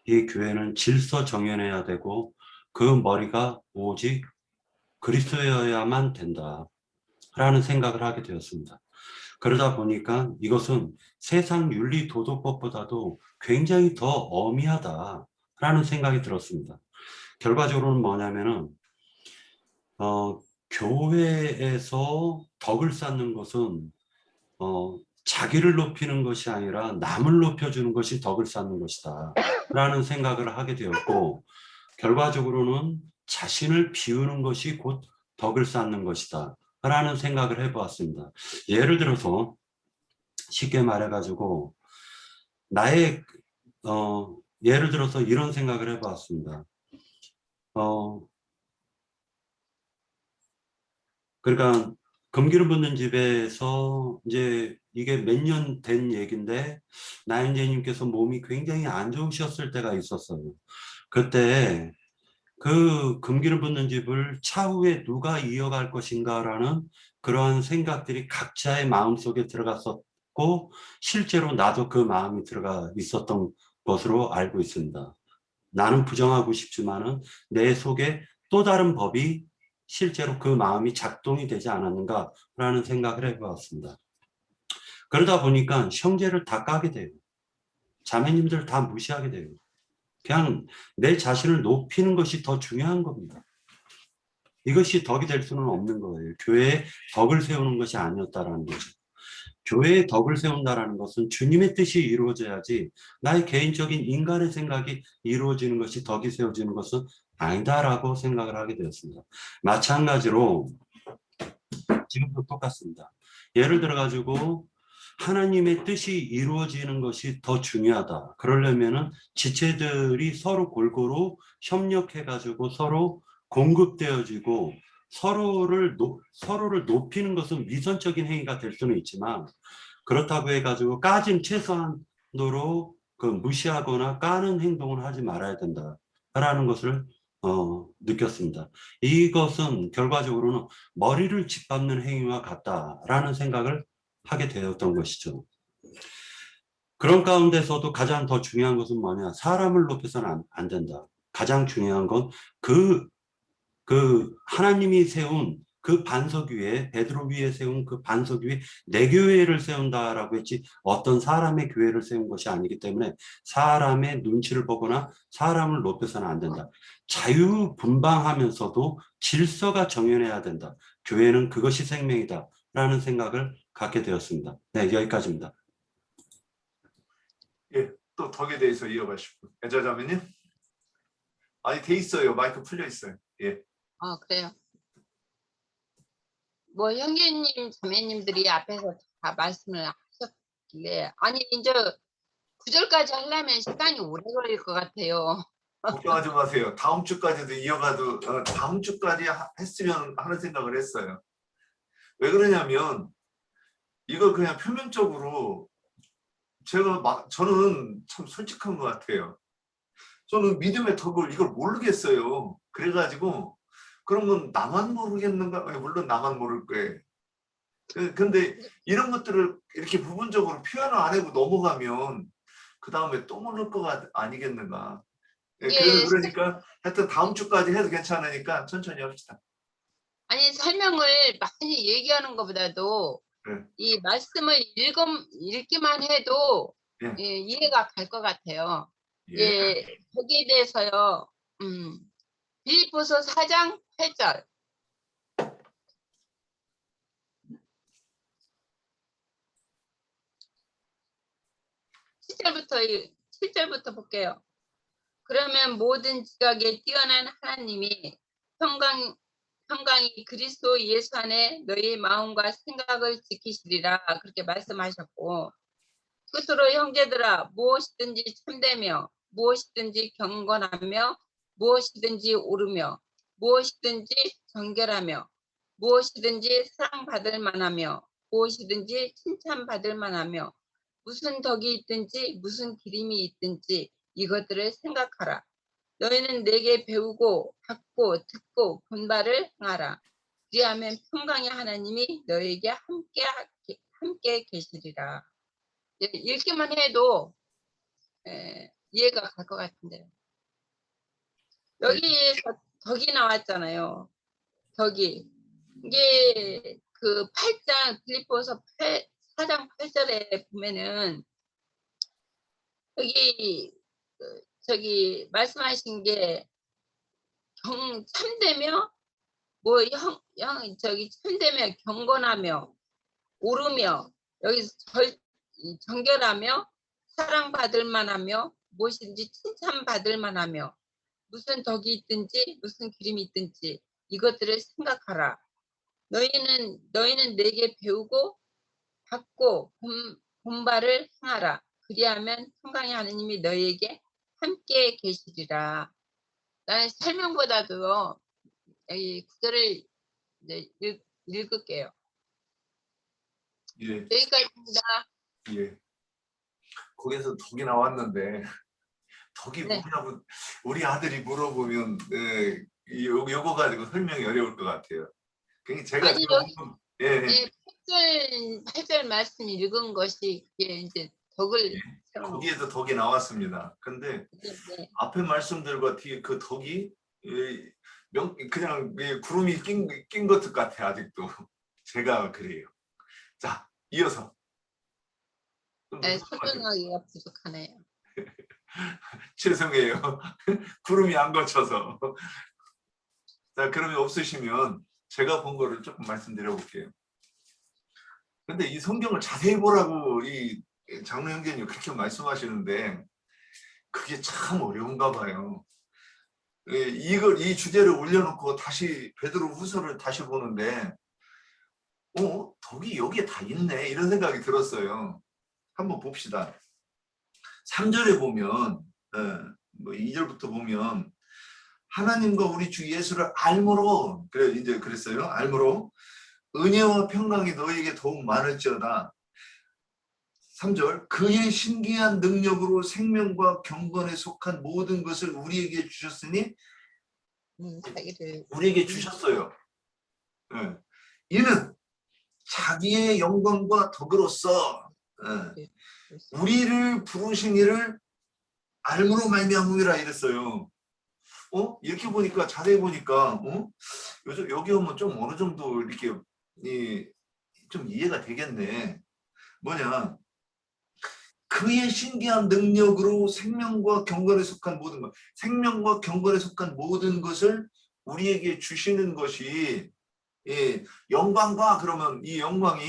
이 교회는 질서 정연해야 되고 그 머리가 오직 그리스도여야만 된다라는 생각을 하게 되었습니다. 그러다 보니까 이것은 세상 윤리 도덕법보다도 굉장히 더 엄미하다라는 생각이 들었습니다. 결과적으로는 뭐냐면은 교회에서 덕을 쌓는 것은 자기를 높이는 것이 아니라 남을 높여주는 것이 덕을 쌓는 것이다 라는 생각을 하게 되었고, 결과적으로는 자신을 비우는 것이 곧 덕을 쌓는 것이다 라는 생각을 해보았습니다. 예를 들어서 쉽게 말해가지고 나의 예를 들어서 이런 생각을 해보았습니다. 그러니까 금기를 붓는 집에서 이제 이게 몇 년 된 얘기인데 나인제님께서 몸이 굉장히 안 좋으셨을 때가 있었어요. 그때 그 금기를 붓는 집을 차후에 누가 이어갈 것인가라는 그러한 생각들이 각자의 마음속에 들어갔었고, 실제로 나도 그 마음이 들어가 있었던 것으로 알고 있습니다. 나는 부정하고 싶지만은 내 속에 또 다른 법이 실제로 그 마음이 작동이 되지 않았는가라는 생각을 해보았습니다. 그러다 보니까 형제를 다 까게 돼요. 자매님들 다 무시하게 돼요. 그냥 내 자신을 높이는 것이 더 중요한 겁니다. 이것이 덕이 될 수는 없는 거예요. 교회에 덕을 세우는 것이 아니었다라는 거죠. 교회에 덕을 세운다라는 것은 주님의 뜻이 이루어져야지 나의 개인적인 인간의 생각이 이루어지는 것이 덕이 세워지는 것은 아니다라고 생각을 하게 되었습니다. 마찬가지로 지금도 똑같습니다. 예를 들어가지고 하나님의 뜻이 이루어지는 것이 더 중요하다. 그러려면은 지체들이 서로 골고루 협력해가지고 서로 공급되어지고 서로를 높이는 것은 위선적인 행위가 될 수는 있지만, 그렇다고 해가지고 까진 최소한도로 그 무시하거나 까는 행동을 하지 말아야 된다라는 것을 느꼈습니다. 이것은 결과적으로는 머리를 짓밟는 행위와 같다라는 생각을 하게 되었던 것이죠. 그런 가운데서도 가장 더 중요한 것은 뭐냐? 사람을 높여서는 안 된다. 가장 중요한 건 하나님이 세운 그 반석 위에, 베드로 위에 세운 그 반석 위에 내 교회를 세운다라고 했지 어떤 사람의 교회를 세운 것이 아니기 때문에 사람의 눈치를 보거나 사람을 높여서는 안 된다. 자유분방하면서도 질서가 정연해야 된다. 교회는 그것이 생명이다 라는 생각을 갖게 되었습니다. 네, 여기까지입니다. 예, 또 덕에 대해서 이어가시고. 애자자매님? 아니, 돼 있어요. 마이크 풀려 있어요. 예. 그래요. 뭐 형제님, 자매님들이 앞에서 다 말씀을 하셨길래, 아니 이제 9절까지 하려면 시간이 오래 걸릴 것 같아요. 걱정하지 마세요. 다음 주까지도 이어가도 다음 주까지 했으면 하는 생각을 했어요. 왜 그러냐면 이거 그냥 표면적으로 저는 참 솔직한 것 같아요. 저는 믿음의 덕을 이걸 모르겠어요. 그래가지고 그러면 나만 모르겠는가? 물론 나만 모를 거예요. 근데 이런 것들을 이렇게 부분적으로 표현을 안 하고 넘어가면 그 다음에 또 모를 거 아니겠는가? 이게 그러니까 하여튼 다음 주까지 해도 괜찮으니까 천천히 합시다. 아니 설명을 많이 얘기하는 것보다도 네. 이 말씀을 읽기만 해도 예. 예, 이해가 갈 것 같아요. 예. 예, 거기에 대해서요. 빌립보서 4장 8절. 7절부터 볼게요. 그러면 모든 지각에 뛰어난 하나님이 평강이 그리스도 예수 안에 너희 마음과 생각을 지키시리라 그렇게 말씀하셨고, 끝으로 형제들아 무엇이든지 참되며 무엇이든지 경건하며 무엇이든지 옳으며 무엇이든지 정결하며 무엇이든지 사랑받을 만하며 무엇이든지 칭찬받을 만하며 무슨 덕이 있든지 무슨 기림이 있든지 이것들을 생각하라. 너희는 내게 배우고 받고 듣고 본바를 행하라. 그리하면 평강의 하나님이 너희에게 함께 계시리라. 읽기만 해도 이해가 갈 것 같은데요. 여기에서 덕이 나왔잖아요. 덕이. 이게 그 8장 빌립보서 4장 8절에 보면은 여기 저기 말씀하신 게 참되며 저기 참되며 경건하며 옳으며 여기서 정결하며 사랑받을 만하며 무엇인지 칭찬받을 만하며 무슨 덕이 있든지 무슨 기림이 있든지 이것들을 생각하라. 너희는 내게 배우고 받고 본바를 행하라. 그리하면 평강의 하나님이 너희에게 함께 계시리라. 나는 설명보다도 이 구절을 읽을게요. 예. 여기까지입니다. 예. 거기서 덕이 나왔는데 덕이 네. 뭐냐고 우리 아들이 물어보면 요거 가지고 설명이 어려울 것 같아요. 그러니까 제가 아니, 지금 여기 8절 말씀 읽은 것이 이제 덕을 거기에도 덕이 나왔습니다. 근데 네. 앞에 말씀들과 뒤에 그 덕이 그냥 구름이 낀 것 같아 아직도. 제가 그래요. 자, 이어서. 설명하기가 부족하네요. 죄송해요. 구름이 안 거쳐서. 자, 그러면 없으시면 제가 본 거를 조금 말씀드려 볼게요. 근데 이 성경을 자세히 보라고 이 장로 형제님 그렇게 말씀하시는데 그게 참 어려운가 봐요. 이 주제를 올려놓고 다시 베드로 후서를 다시 보는데 덕이 여기에 다 있네 이런 생각이 들었어요. 한번 봅시다. 3절에 보면 2절부터 보면 하나님과 우리 주 예수를 알므로 그랬어요. 알므로 은혜와 평강이 너희에게 더욱 많을지어다. 3절 그의 신기한 능력으로 생명과 경건에 속한 모든 것을 우리에게 주셨으니 우리에게 주셨어요. 네. 이는 자기의 영광과 덕으로서 우리를 부르신 이를 알므로 말미암음이라 이랬어요. 이렇게 보니까 자세히 보니까 요즘 여기 오면 좀 어느 정도 이렇게 좀 이해가 되겠네. 뭐냐? 그의 신기한 능력으로 생명과 경건에 속한 모든 것, 생명과 경건에 속한 모든 것을 우리에게 주시는 것이 영광과 그러면 이 영광이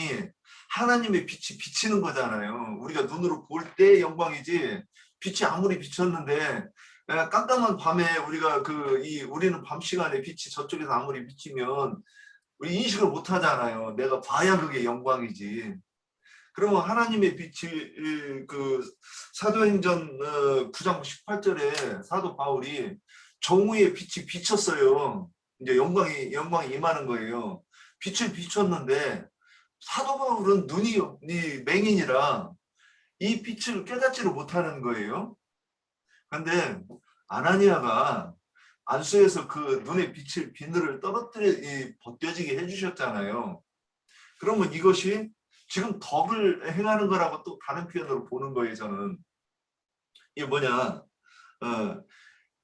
하나님의 빛이 비치는 거잖아요. 우리가 눈으로 볼 때 영광이지 빛이 아무리 비쳤는데 깜깜한 밤에 우리는 밤 시간에 빛이 저쪽에서 아무리 비치면 우리 인식을 못 하잖아요. 내가 봐야 그게 영광이지. 그러면 하나님의 빛이 사도행전 9장 18절에 사도 바울이 정오의 빛이 비쳤어요. 이제 영광이 임하는 거예요. 빛을 비췄는데 사도 바울은 눈이 맹인이라 이 빛을 깨닫지를 못하는 거예요. 근데 아나니아가 안수에서 그 눈의 빛을 비늘을 벗겨지게 해주셨잖아요. 그러면 이것이 지금 덕을 행하는 거라고 또 다른 표현으로 보는 거예요. 저는 이게 뭐냐,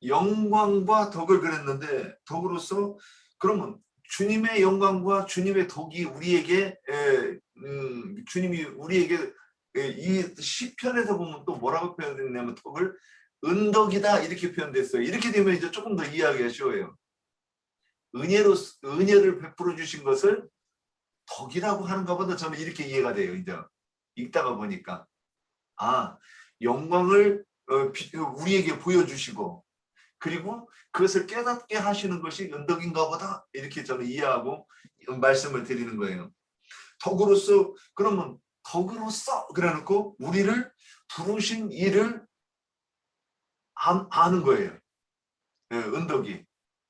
영광과 덕을 그랬는데 덕으로서 그러면 주님의 영광과 주님의 덕이 우리에게 주님이 우리에게 이 시편에서 보면 또 뭐라고 표현됐냐면 덕을 은덕이다 이렇게 표현됐어요. 이렇게 되면 이제 조금 더 이해하기가 쉬워요. 은혜를 베풀어 주신 것을 덕이라고 하는가 보다 저는 이렇게 이해가 돼요. 이제 읽다가 보니까 영광을 우리에게 보여주시고 그리고 그것을 깨닫게 하시는 것이 은덕인가 보다 이렇게 저는 이해하고 말씀을 드리는 거예요. 덕으로서 그러면 덕으로서 그래놓고 우리를 부르신 이를 아는 거예요. 은덕이.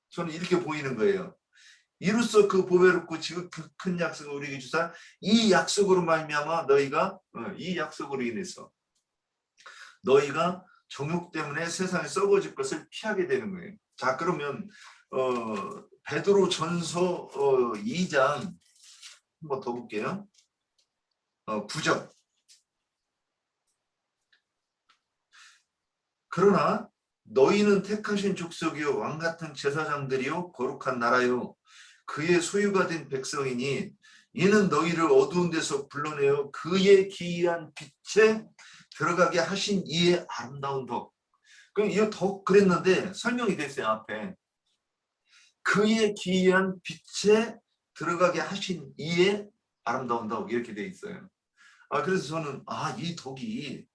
저는 이렇게 보이는 거예요. 이로써 그 보배롭고 지극히 큰 약속을 우리에게 주사 이 약속으로 말미암아 너희가 이 약속으로 인해서 너희가 정욕 때문에 세상에 썩어질 것을 피하게 되는 거예요. 자, 그러면 베드로 전서 2장 한번 더 볼게요. 9절. 그러나 너희는 택하신 족속이요 왕 같은 제사장들이요 거룩한 나라요 그의 소유가 된 백성이니 이는 너희를 어두운 데서 불러내어 그의 기이한 빛에 들어가게 하신 이의 아름다운 덕. 그럼 이 덕 그랬는데 설명이 됐어요. 앞에 그의 기이한 빛에 들어가게 하신 이의 아름다운 덕 이렇게 돼 있어요. 그래서 저는 이 덕이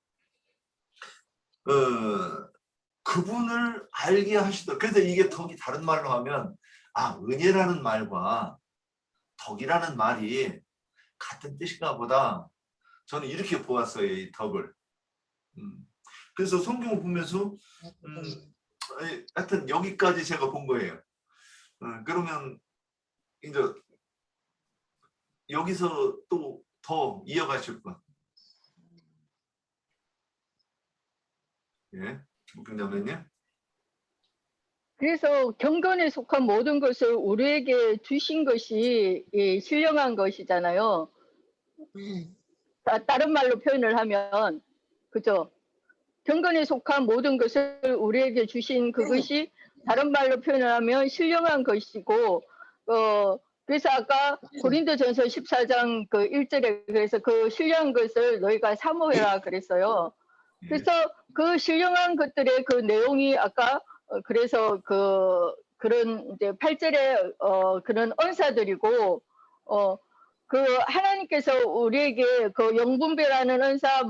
그분을 알게 하시더. 그래서 이게 덕이 다른 말로 하면 은혜라는 말과 덕이라는 말이 같은 뜻인가 보다. 저는 이렇게 보았어요. 이 덕을. 그래서 성경을 보면서 하여튼 여기까지 제가 본 거예요. 그러면 이제 여기서 또 더 이어가실 분. 예, 목경자매님. 그래서 경건에 속한 모든 것을 우리에게 주신 것이 신령한 것이잖아요. 다른 말로 표현을 하면 그죠? 경건에 속한 모든 것을 우리에게 주신 그것이 다른 말로 표현을 하면 신령한 것이고 그래서 아까 고린도전서 14장 그 1절에 그래서 그 신령한 것을 너희가 사모해라 그랬어요. 그래서 그 신령한 것들의 그 내용이 아까 그래서 그런 이제 8절에 그런 은사들이고 그 하나님께서 우리에게 그 영분별하는 은사,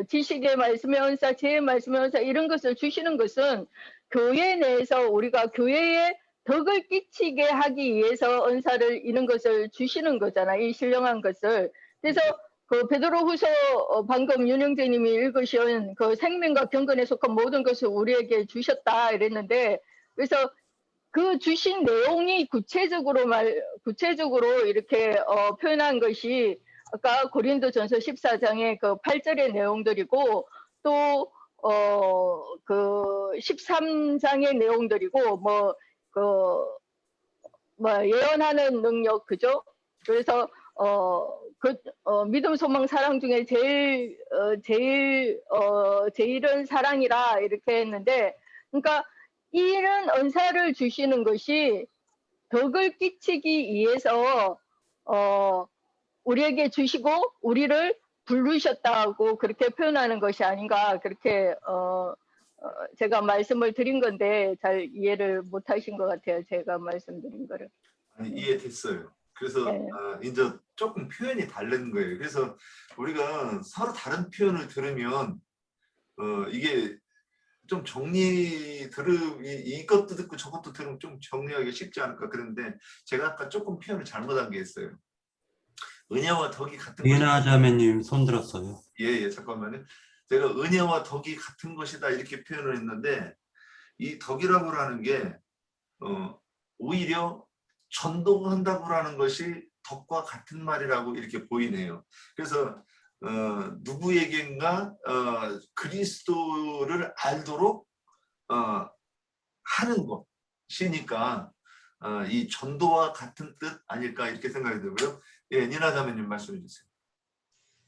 지식의 말씀의 은사, 지혜의 말씀의 은사 이런 것을 주시는 것은 교회 내에서 우리가 교회에 덕을 끼치게 하기 위해서 은사를 이런 것을 주시는 거잖아. 이 신령한 것을. 그래서 그 베드로후서 방금 윤영재님이 읽으신 그 생명과 경건에 속한 모든 것을 우리에게 주셨다 이랬는데 그래서 그 주신 내용이 구체적으로 이렇게 표현한 것이 아까 고린도전서 14장의 그 8절의 내용들이고 또 그 13장의 내용들이고 예언하는 능력 그죠? 그래서 믿음, 소망, 사랑 중에 제일은 사랑이라 이렇게 했는데 그러니까 이런 은사를 주시는 것이 덕을 끼치기 위해서 우리에게 주시고 우리를 부르셨다고 그렇게 표현하는 것이 아닌가 그렇게 제가 말씀을 드린 건데 잘 이해를 못 하신 것 같아요. 제가 말씀드린 거를. 이해됐어요. 그래서 네. 이제 조금 표현이 다른 거예요. 그래서 우리가 서로 다른 표현을 들으면 이게 좀 이것도 듣고 저것도 들으면 좀 정리하기 쉽지 않을까 그런데 제가 아까 조금 표현을 잘못한 게 있어요. 은혜와 덕이 같은 이나 자매님 손 들었어요. 예, 잠깐만요. 제가 은혜와 덕이 같은 것이다 이렇게 표현을 했는데 이 덕이라고 하는 게 오히려 전도한다고 하는 것이 덕과 같은 말이라고 이렇게 보이네요. 그래서 누구에겐가 그리스도를 알도록 하는 것이니까 이 전도와 같은 뜻 아닐까 이렇게 생각이 들고요. 예, 니나 자매님 말씀해 주세요.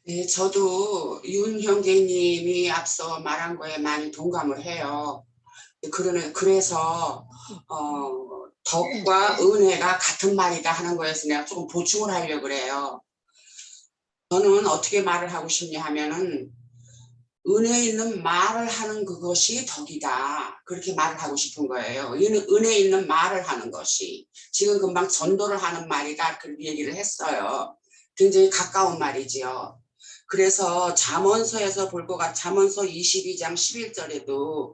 네, 저도 윤 형제님이 앞서 말한 거에 많이 동감을 해요. 그래서 덕과 은혜가 같은 말이다 하는 거에서 내가 조금 보충을 하려고 그래요. 저는 어떻게 말을 하고 싶냐 하면은 은혜 있는 말을 하는 그것이 덕이다. 그렇게 말을 하고 싶은 거예요. 은혜 있는 말을 하는 것이. 지금 금방 전도를 하는 말이다. 그렇게 얘기를 했어요. 굉장히 가까운 말이지요. 그래서 잠언서에서 볼 것 같아. 잠언서 22장 11절에도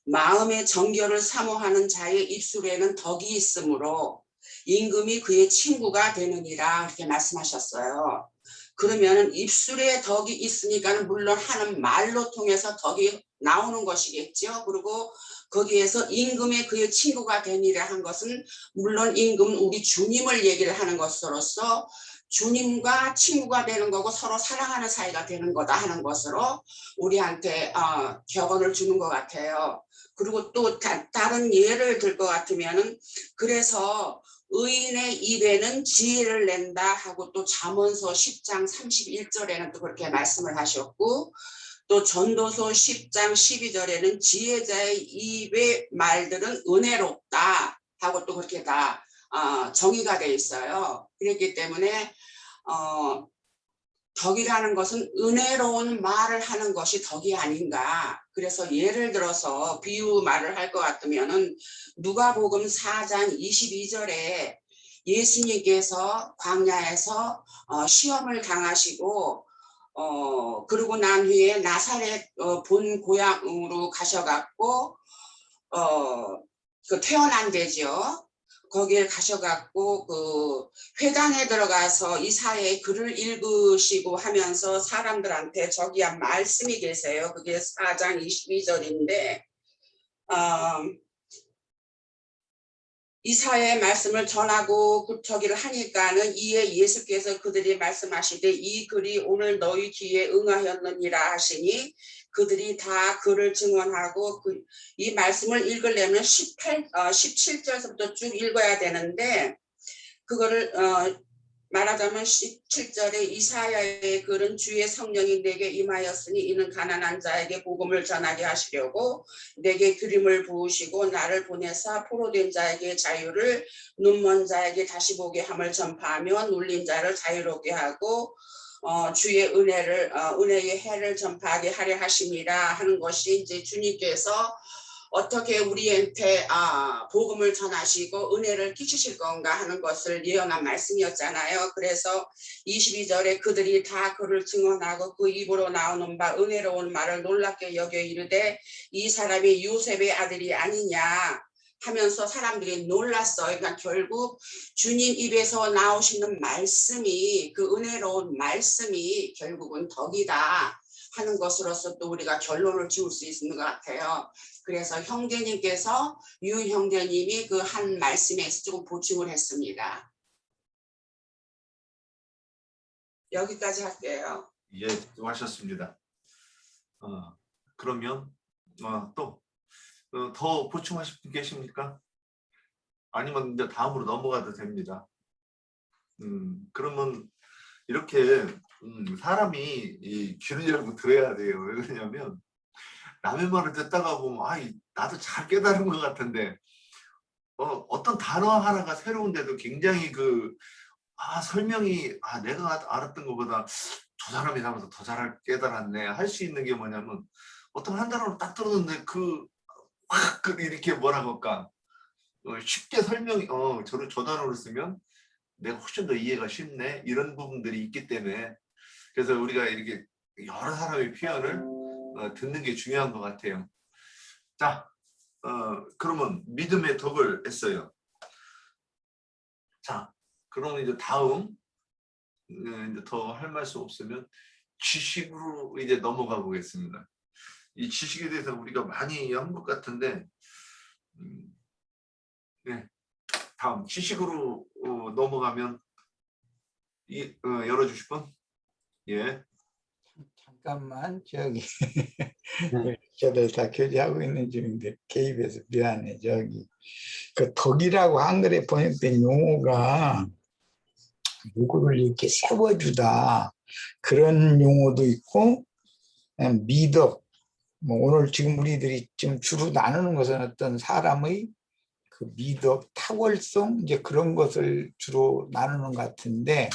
마음의 정결을 사모하는 자의 입술에는 덕이 있으므로 임금이 그의 친구가 되느니라 이렇게 말씀하셨어요. 그러면 입술에 덕이 있으니까 물론 하는 말로 통해서 덕이 나오는 것이겠죠. 그리고 거기에서 임금의 그의 친구가 되니라 한 것은 물론 임금은 우리 주님을 얘기를 하는 것으로서 주님과 친구가 되는 거고 서로 사랑하는 사이가 되는 거다 하는 것으로 우리한테 격언을 주는 것 같아요. 그리고 또 다른 예를 들 것 같으면은 그래서 의인의 입에는 지혜를 낸다 하고 또 잠언서 10장 31절에는 또 그렇게 말씀을 하셨고 또 전도서 10장 12절에는 지혜자의 입의 말들은 은혜롭다 하고 또 그렇게 다 정의가 돼 있어요. 그렇기 때문에 덕이라는 것은 은혜로운 말을 하는 것이 덕이 아닌가. 그래서 예를 들어서 비유 말을 할 것 같으면은 누가복음 4장 22절에 예수님께서 광야에서 시험을 당하시고 그러고 난 후에 나사렛 본 고향으로 가셔갖고 그 태어난 데죠. 거기에 가셔갖고 그 회당에 들어가서 이사야의 글을 읽으시고 하면서 사람들한테 저기 한 말씀이 계세요. 그게 4장 22절인데 이사야의 말씀을 전하고 저기를 하니까는 이에 예수께서 그들이 말씀하시되 이 글이 오늘 너희 귀에 응하였느니라 하시니 그들이 다 그를 증언하고 이 말씀을 읽으려면 17절부터 쭉 읽어야 되는데 그거를 말하자면 17절에 이사야의 글은 주의 성령이 내게 임하였으니 이는 가난한 자에게 복음을 전하게 하시려고 내게 기름을 부으시고 나를 보내사 포로된 자에게 자유를 눈먼 자에게 다시 보게 함을 전파하며 눌린 자를 자유롭게 하고 주의 은혜의 해를 전파하게 하려 하심이라 하는 것이 이제 주님께서 어떻게 우리한테 복음을 전하시고 은혜를 끼치실 건가 하는 것을 예언한 말씀이었잖아요. 그래서 22절에 그들이 다 그를 증언하고 그 입으로 나오는 바 은혜로운 말을 놀랍게 여겨 이르되 이 사람이 요셉의 아들이 아니냐 하면서 사람들이 놀랐어요. 그러니까 결국 주님 입에서 나오시는 말씀이 그 은혜로운 말씀이 결국은 덕이다 하는 것으로서 또 우리가 결론을 지을 수 있는 것 같아요. 그래서 형제님께서 윤 형제님이 그 한 말씀에서 조금 보충을 했습니다. 여기까지 할게요. 예, 수고하셨습니다. 그러면 또 더 보충하실 분 계십니까? 아니면 이제 다음으로 넘어가도 됩니다. 그러면 이렇게 사람이 이 귀를 열고 들어야 돼요. 왜 그러냐면 남의 말을 듣다가 보면 나도 잘 깨달은 것 같은데 어떤 단어 하나가 새로운데도 굉장히 설명이 내가 알았던 것보다 저 사람이 나보다 더 잘 깨달았네 할 수 있는 게 뭐냐면 어떤 한 단어를 딱 들었는데 이렇게 뭐라고 할까 쉽게 설명이 저 단어를 쓰면 내가 훨씬 더 이해가 쉽네 이런 부분들이 있기 때문에 그래서 우리가 이렇게 여러 사람의 표현을 듣는 게 중요한 것 같아요. 자, 그러면 믿음의 덕을 했어요. 자, 그러면 이제 다음 이제 더 할 말씀 없으면 지식으로 이제 넘어가 보겠습니다. 이 지식에 대해서 우리가 많이 한 것 같은데, 네, 다음 지식으로 넘어가면 열어주실 분? 예. 잠깐만 저기 네. 저들 다 교제하고 있는 중인데 개입해서 미안해. 저기 그 덕이라고 한글에 번역된 용어가 누구를 이렇게 세워주다 그런 용어도 있고 그냥 미덕 뭐 오늘 지금 우리들이 지금 주로 나누는 것은 어떤 사람의 그 미덕 탁월성 이제 그런 것을 주로 나누는 것 같은데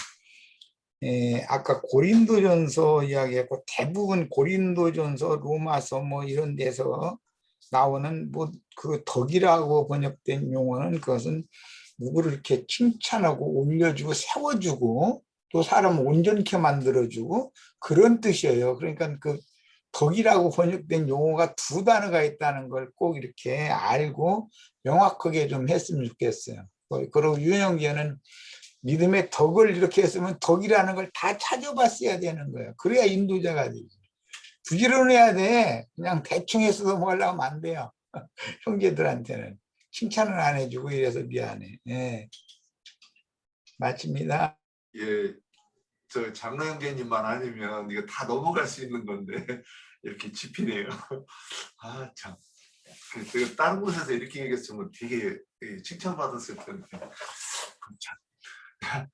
아까 고린도전서 이야기했고 대부분 고린도전서 로마서 뭐 이런 데서 나오는 뭐 그 덕이라고 번역된 용어는 그것은 누구를 이렇게 칭찬하고 올려주고 세워주고 또 사람을 온전케 만들어주고 그런 뜻이에요. 그러니까 그 덕이라고 번역된 용어가 두 단어가 있다는 걸 꼭 이렇게 알고 명확하게 좀 했으면 좋겠어요. 그리고 윤영기는 믿음의 덕을 이렇게 했으면 덕이라는 걸 다 찾아봤어야 되는 거예요. 그래야 인도자가 되지. 부지런해야 돼. 그냥 대충 했어도 뭐 하려면 안 돼요. 형제들한테는 칭찬을 안 해주고 이래서 미안해. 예. 마칩니다. 예, 저 장로 형제님만 아니면 이거 다 넘어갈 수 있는 건데 이렇게 짚이네요. 아 참. 제가 다른 곳에서 이렇게 얘기했으면 되게 칭찬받았을 텐데. 참.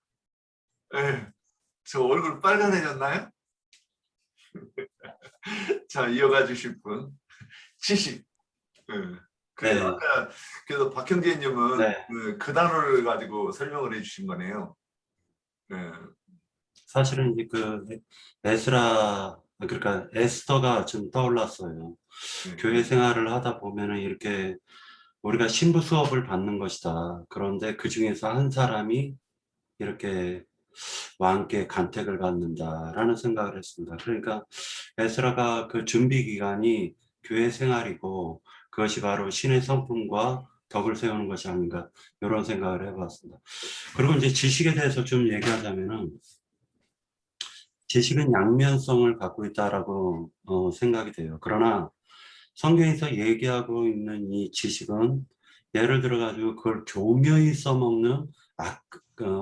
예, 저 얼굴 빨간해졌나요? 자, 이어가 주실 분. 지식. 그래서 네. 아까 그래서 박형제님은 네. 그 단어를 가지고 설명을 해주신 거네요. 네. 사실은 이제 그 에스라 그러니까 에스더가 좀 떠올랐어요. 네. 교회 생활을 하다 보면은 이렇게 우리가 신부 수업을 받는 것이다. 그런데 그 중에서 한 사람이 이렇게 왕께 간택을 받는다라는 생각을 했습니다. 그러니까 에스라가 그 준비 기간이 교회 생활이고 그것이 바로 신의 성품과 덕을 세우는 것이 아닌가 이런 생각을 해봤습니다. 그리고 이제 지식에 대해서 좀 얘기하자면은 지식은 양면성을 갖고 있다라고 생각이 돼요. 그러나 성경에서 얘기하고 있는 이 지식은 예를 들어 가지고 그걸 교묘히 써먹는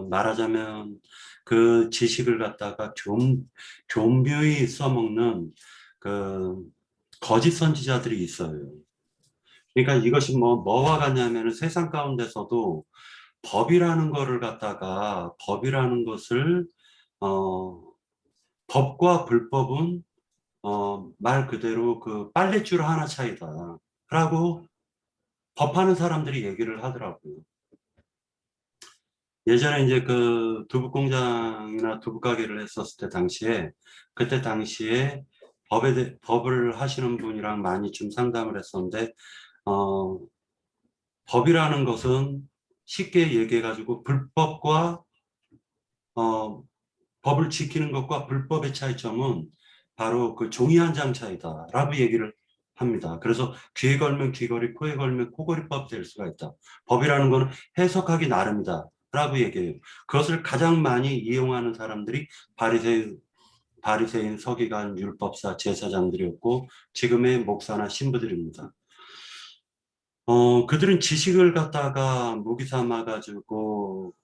말하자면 그 지식을 갖다가 교묘히 써먹는 그 거짓 선지자들이 있어요. 그러니까 이것이 뭐와 같냐면은 세상 가운데서도 법이라는 거를 갖다가 법이라는 것을 법과 불법은 말 그대로 그 빨랫줄 하나 차이다 라고 법하는 사람들이 얘기를 하더라고요. 예전에 이제 그 두부공장이나 두부가게를 했었을 때 당시에 그때 당시에 법을 하시는 분이랑 많이 좀 상담을 했었는데 법이라는 것은 쉽게 얘기해 가지고 불법과 법을 지키는 것과 불법의 차이점은 바로 그 종이 한 장 차이다 라고 얘기를 합니다. 그래서 귀에 걸면 귀걸이, 코에 걸면 코걸이법 될 수가 있다. 법이라는 것은 해석하기 나름이다 라고 얘기해요. 그것을 가장 많이 이용하는 사람들이 바리새인, 서기관, 율법사, 제사장들이었고 지금의 목사나 신부들입니다. 그들은 지식을 갖다가 무기 삼아 가지고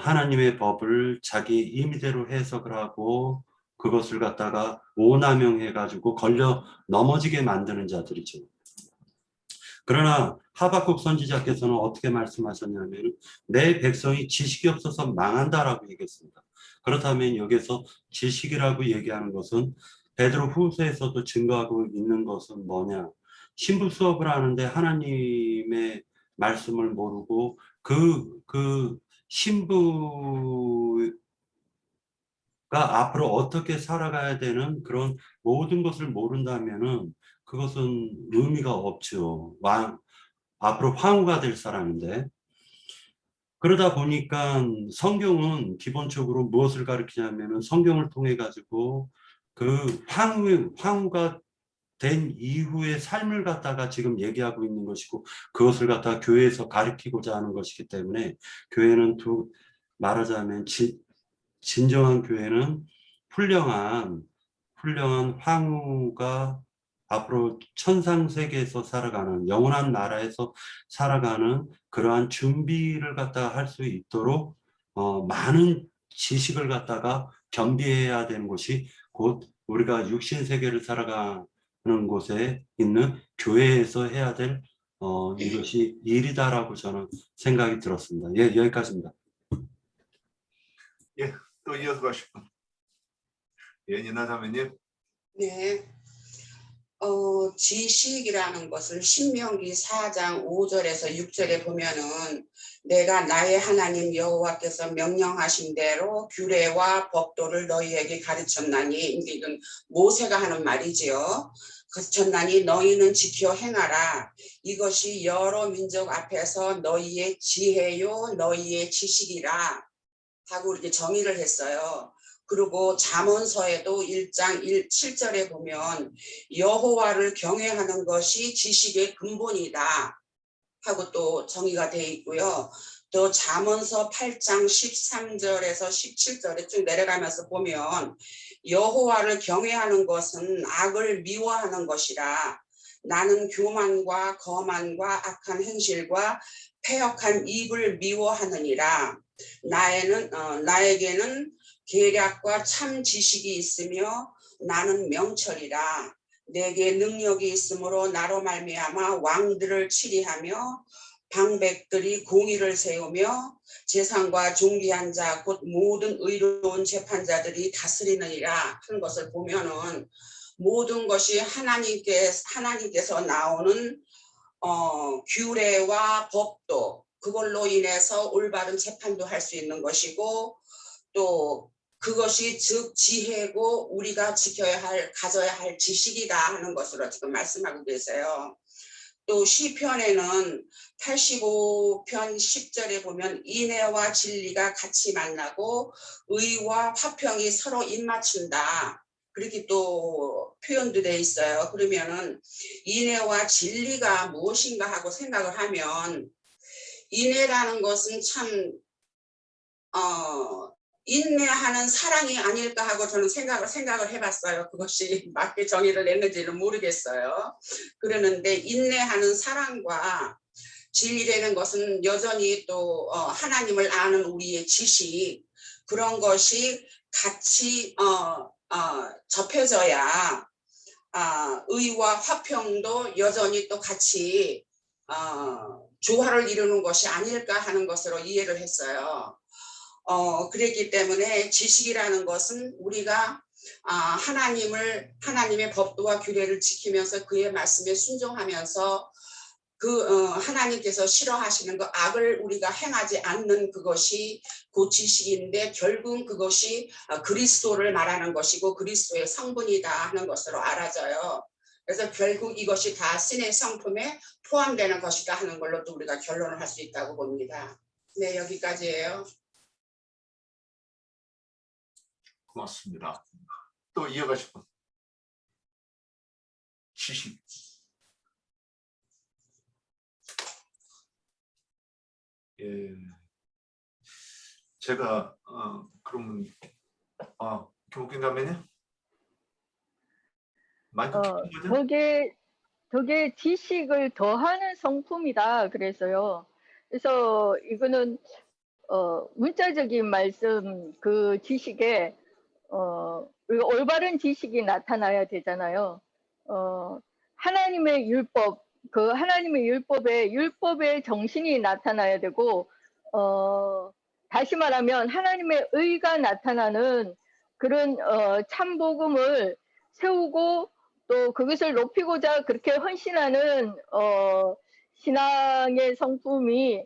하나님의 법을 자기 임의대로 해석을 하고 그것을 갖다가 오남용해 가지고 걸려 넘어지게 만드는 자들이죠. 그러나 하박국 선지자께서는 어떻게 말씀하셨냐면 내 백성이 지식이 없어서 망한다라고 얘기했습니다. 그렇다면 여기서 지식이라고 얘기하는 것은 베드로 후서에서도 증거하고 있는 것은 뭐냐? 신부 수업을 하는데 하나님의 말씀을 모르고 그 신부가 앞으로 어떻게 살아가야 되는 그런 모든 것을 모른다면은 그것은 의미가 없죠. 앞으로 황후가 될 사람인데. 그러다 보니까 성경은 기본적으로 무엇을 가르치냐면은 성경을 통해 가지고 그 황후가 된 이후의 삶을 갖다가 지금 얘기하고 있는 것이고 그것을 갖다가 교회에서 가르치고자 하는 것이기 때문에 교회는 말하자면 진정한 교회는 훌륭한 황후가 앞으로 천상세계에서 살아가는 영원한 나라에서 살아가는 그러한 준비를 갖다가 할 수 있도록 많은 지식을 갖다가 겸비해야 되는 것이 곧 우리가 육신 세계를 살아가는 곳에 있는 교회에서 해야 될 이것이 일이다라고 저는 생각이 들었습니다. 예, 여기까지입니다. 또 이어서 가실 분. 예, 니나 자매님. 네. 지식이라는 것을 신명기 4장 5절에서 6절에 보면은 내가 나의 하나님 여호와께서 명령하신 대로 규례와 법도를 너희에게 가르쳤나니, 이건 모세가 하는 말이지요. 가르쳤나니 너희는 지켜 행하라. 이것이 여러 민족 앞에서 너희의 지혜요 너희의 지식이라 하고 이렇게 정의를 했어요. 그리고 잠언서에도 1장 7절에 보면 여호와를 경외하는 것이 지식의 근본이다 하고 또 정의가 되어 있고요. 또 잠언서 8장 13절에서 17절에 쭉 내려가면서 보면 여호와를 경외하는 것은 악을 미워하는 것이라. 나는 교만과 거만과 악한 행실과 패역한 입을 미워하느니라. 나에게는 계략과 참 지식이 있으며 나는 명철이라. 내게 능력이 있으므로 나로 말미암아 왕들을 치리하며 방백들이 공의를 세우며 재상과 존귀한 자 곧 모든 의로운 재판자들이 다스리느니라 하는 것을 보면은 모든 것이 하나님께서 나오는 규례와 법도, 그걸로 인해서 올바른 재판도 할 수 있는 것이고, 또 그것이 즉 지혜고 우리가 가져야 할 지식이다 하는 것으로 지금 말씀하고 계세요. 또 시편에는 85편 10절에 보면 인애와 진리가 같이 만나고 의와 화평이 서로 입맞춘다, 그렇게 또 표현도 돼 있어요. 그러면은 인애와 진리가 무엇인가 하고 생각을 하면, 인애라는 것은 참 인내하는 사랑이 아닐까 하고 저는 생각을 해봤어요. 그것이 맞게 정의를 냈는지는 모르겠어요. 그러는데 인내하는 사랑과 진리라는 것은 여전히 또 하나님을 아는 우리의 지식, 그런 것이 같이 접해져야 의와 화평도 여전히 또 같이 조화를 이루는 것이 아닐까 하는 것으로 이해를 했어요. 그랬기 때문에 지식이라는 것은 우리가 하나님의 법도와 규례를 지키면서 그의 말씀에 순종하면서 하나님께서 싫어하시는 그 악을 우리가 행하지 않는 그것이 그 지식인데, 결국 그것이 그리스도를 말하는 것이고 그리스도의 성분이다 하는 것으로 알아져요. 그래서 결국 이것이 다 신의 성품에 포함되는 것이다 하는 걸로 또 우리가 결론을 할 수 있다고 봅니다. 네, 여기까지예요. 고맙습니다. 또 이어가실 분. 지식. 예. 제가 그러면 교목경 가면요. 마이크 켜진 거죠? 저게 지식을 더하는 성품이다 그래서요. 그래서 이거는 문자적인 말씀, 그 지식에 우리가 올바른 지식이 나타나야 되잖아요. 하나님의 율법, 그 하나님의 율법의 정신이 나타나야 되고, 다시 말하면 하나님의 의가 나타나는 그런 참 복음을 세우고 또 그것을 높이고자 그렇게 헌신하는 신앙의 성품이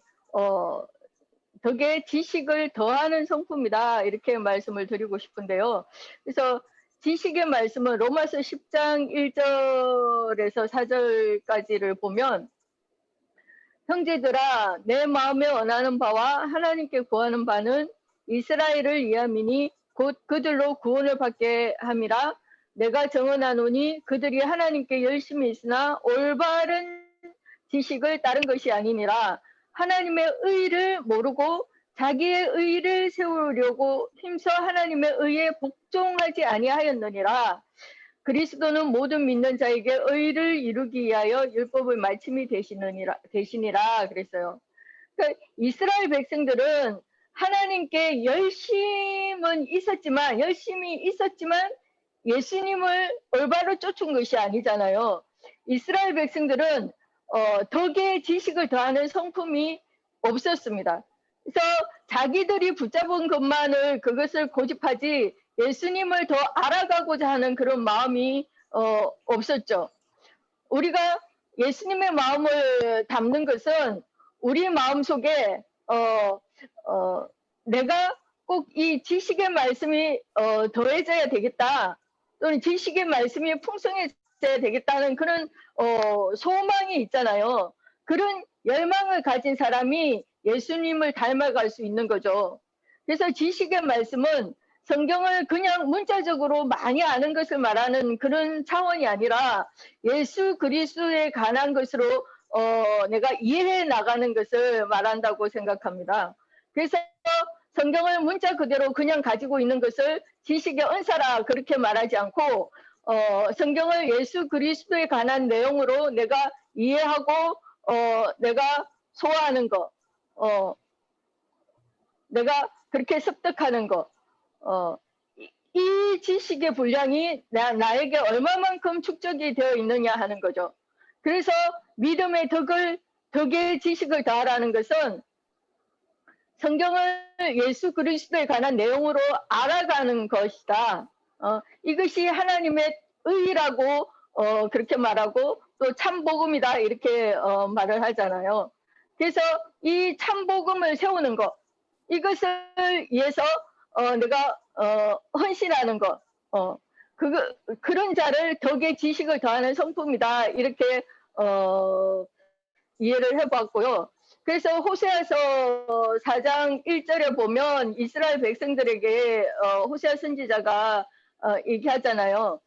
덕에 지식을 더하는 성품이다, 이렇게 말씀을 드리고 싶은데요. 그래서 지식의 말씀은 로마서 10장 1절에서 4절까지를 보면, 형제들아 내 마음에 원하는 바와 하나님께 구하는 바는 이스라엘을 위함이니 곧 그들로 구원을 받게 함이라. 내가 정언하노니 그들이 하나님께 열심히 있으나 올바른 지식을 따른 것이 아니니라. 하나님의 의를 모르고 자기의 의를 세우려고 힘써 하나님의 의에 복종하지 아니하였느니라. 그리스도는 모든 믿는 자에게 의를 이루기 위하여 율법의 마침이 되시니라 그랬어요. 그러니까 이스라엘 백성들은 하나님께 열심히 있었지만 예수님을 올바로 쫓은 것이 아니잖아요. 이스라엘 백성들은 덕의 지식을 더하는 성품이 없었습니다. 그래서 자기들이 붙잡은 것만을 그것을 고집하지 예수님을 더 알아가고자 하는 그런 마음이 없었죠. 우리가 예수님의 마음을 담는 것은 우리 마음속에 내가 꼭 이 지식의 말씀이 더해져야 되겠다, 또는 지식의 말씀이 풍성해져야 되겠다는 그런 소망이 있잖아요. 그런 열망을 가진 사람이 예수님을 닮아갈 수 있는 거죠. 그래서 지식의 말씀은 성경을 그냥 문자적으로 많이 아는 것을 말하는 그런 차원이 아니라 예수 그리스도에 관한 것으로 내가 이해해 나가는 것을 말한다고 생각합니다. 그래서 성경을 문자 그대로 그냥 가지고 있는 것을 지식의 은사라 그렇게 말하지 않고 성경을 예수 그리스도에 관한 내용으로 내가 이해하고 내가 소화하는 거, 내가 그렇게 습득하는 거, 이 지식의 분량이 나에게 얼마만큼 축적이 되어 있느냐 하는 거죠. 그래서 믿음의 덕의 지식을 더하라는 것은 성경을 예수 그리스도에 관한 내용으로 알아가는 것이다. 이것이 하나님의 의라고 그렇게 말하고 또 참복음이다 이렇게 말을 하잖아요. 그래서 이 참복음을 세우는 것, 이것을 위해서 내가 헌신하는 것, 그런 자를 덕의 지식을 더하는 성품이다 이렇게 이해를 해봤고요. 그래서 호세아서 4장 1절에 보면 이스라엘 백성들에게 호세아 선지자가 얘기하잖아요.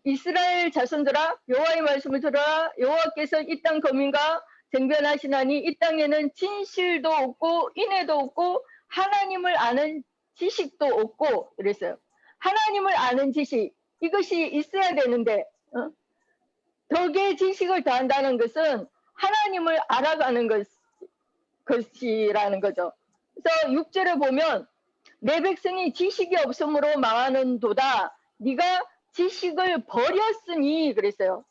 이스라엘 자손들아 여호와의 말씀을 들어라. 여호와께서 이 땅 거민과 쟁변하시나니 이 땅에는 진실도 없고 인애도 없고 하나님을 아는 지식도 없고 이랬어요. 하나님을 아는 지식, 이것이 있어야 되는데 덕의 지식을 더한다는 것은 하나님을 알아가는 것이라는 거죠. 그래서 6절에 보면 내 백성이 지식이 없으므로 망하는도다. 네가 지식을 버렸으니 그랬어요.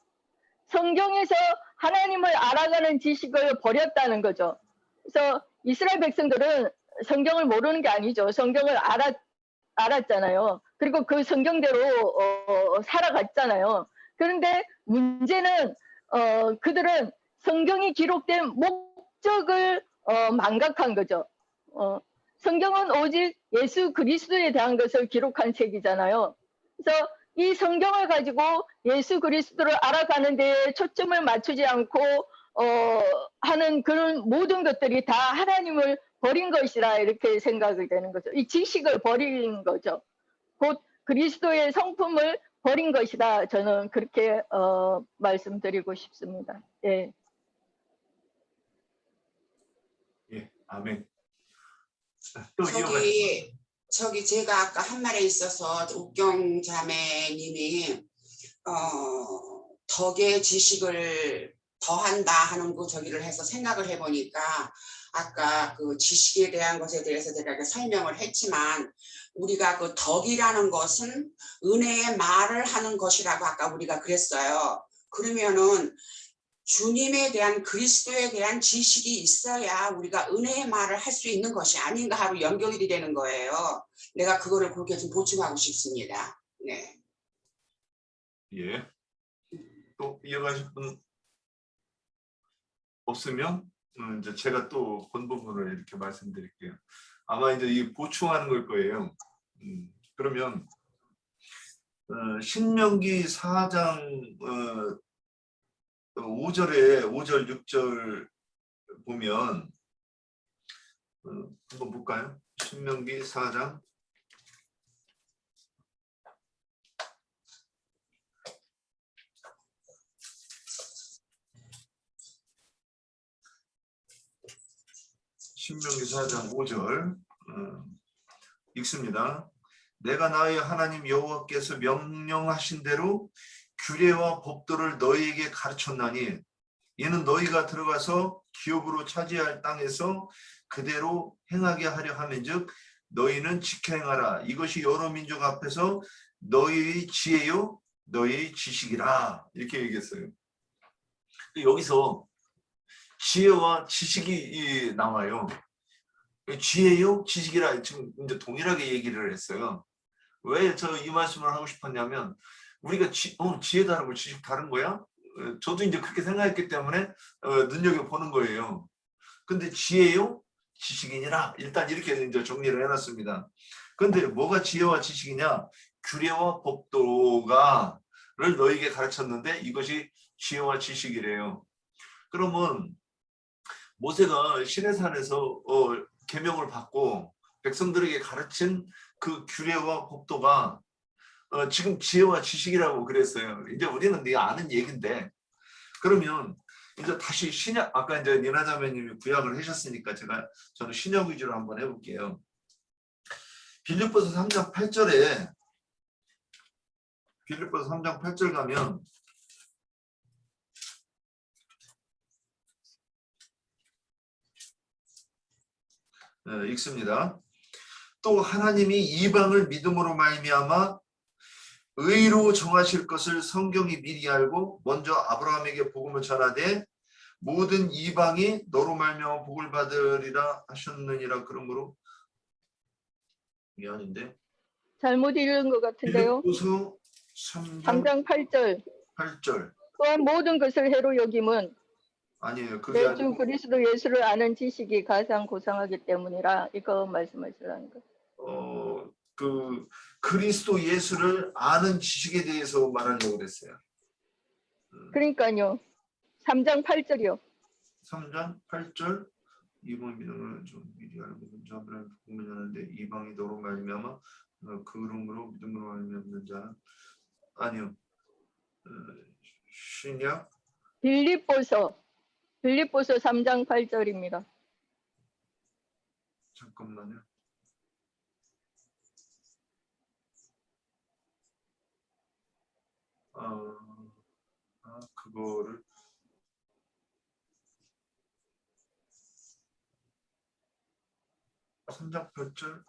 성경에서 하나님을 알아가는 지식을 버렸다는 거죠. 그래서 이스라엘 백성들은 성경을 모르는 게 아니죠. 성경을 알았잖아요. 그리고 그 성경대로 살아갔잖아요. 그런데 문제는 그들은 성경이 기록된 목적을 망각한 거죠. 성경은 오직 예수 그리스도에 대한 것을 기록한 책이잖아요. 그래서 이 성경을 가지고 예수 그리스도를 알아가는 데에 초점을 맞추지 않고 하는 그런 모든 것들이 다 하나님을 버린 것이라 이렇게 생각이 되는 거죠. 이 지식을 버린 거죠. 곧 그리스도의 성품을 버린 것이다. 저는 그렇게 말씀드리고 싶습니다. 예. 예, 아멘. 또 이어가시죠. 저기 제가 아까 한 말에 있어서 옥경 자매님이 덕의 지식을 더한다 하는 그 저기를 해서 생각을 해보니까 아까 그 지식에 대한 것에 대해서 제가 설명을 했지만 우리가 그 덕이라는 것은 은혜의 말을 하는 것이라고 아까 우리가 그랬어요. 그러면은 주님에 대한 그리스도에 대한 지식이 있어야 우리가 은혜의 말을 할 수 있는 것이 아닌가 하고 연결이 되는 거예요. 내가 그거를 그렇게 좀 보충하고 싶습니다. 네. 예. 또 이어가실 분 없으면 이제 제가 또 본 부분을 이렇게 말씀드릴게요. 아마 이제 이 보충하는 걸 거예요. 그러면 신명기 4장 5절 6절 보면 한번 볼까요? 신명기 4장 5절 읽습니다. 내가 나의 하나님 여호와께서 명령하신 대로 규례와 법도를 너희에게 가르쳤나니 이는 너희가 들어가서 기업으로 차지할 땅에서 그대로 행하게 하려 함인즉 너희는 지켜 행하라. 이것이 여러 민족 앞에서 너희의 지혜요 너희의 지식이라. 이렇게 얘기했어요. 여기서 지혜와 지식이 나와요. 지혜요 지식이라 지금 이제 동일하게 얘기를 했어요. 왜 저 이 말씀을 하고 싶었냐면 우리가 지혜 다르고 지식 다른 거야? 저도 이제 그렇게 생각했기 때문에 눈여겨보는 거예요. 근데 지혜요 지식이니라 일단 이렇게 이제 정리를 해놨습니다. 근데 뭐가 지혜와 지식이냐? 규례와 법도가를 너에게 가르쳤는데 이것이 지혜와 지식이래요. 그러면 모세가 시내산에서 계명을 받고 백성들에게 가르친 그 규례와 법도가 지금 지혜와 지식이라고 그랬어요. 이제 우리는 네가 아는 얘기인데 그러면 이제 다시 신약 아까 이제 니나자매님이 구약을 하셨으니까 저는 신약 위주로 한번 해볼게요. 빌립보서 3장 8절에 빌립보서 3장 8절 가면 읽습니다. 또 하나님이 이방을 믿음으로 말미암아 의로 정하실 것을 성경이 미리 알고 먼저 아브라함에게 복음을 전하되 모든 이방이 너로 말미암아 복을 받으리라 하셨느니라. 그러므로 이게 아닌데 잘못 읽은 것 같은데요. 빌립보서 3장 3장 8절. 8절 또한 모든 것을 해로 여김은 아니에요. 그게 내 아니고 주 그리스도 예수를 아는 지식이 가장 고상하기 때문이라. 이거 말씀하시라는 거. 그 그리스도 예수를 아는 지식에 대해서 말하려고 그랬어요. 그러니까요. 3장 8절이요. 3장 8절 이방 믿음을 좀 미리 알고 먼저 아브라함 복음을 전하는데 이방이 너로 말미암아 그러므로 믿음으로 말미암는 자는 아니요. 신약 빌립보서 3장 8절입니다. 잠깐만요. 그거를 삼장 8절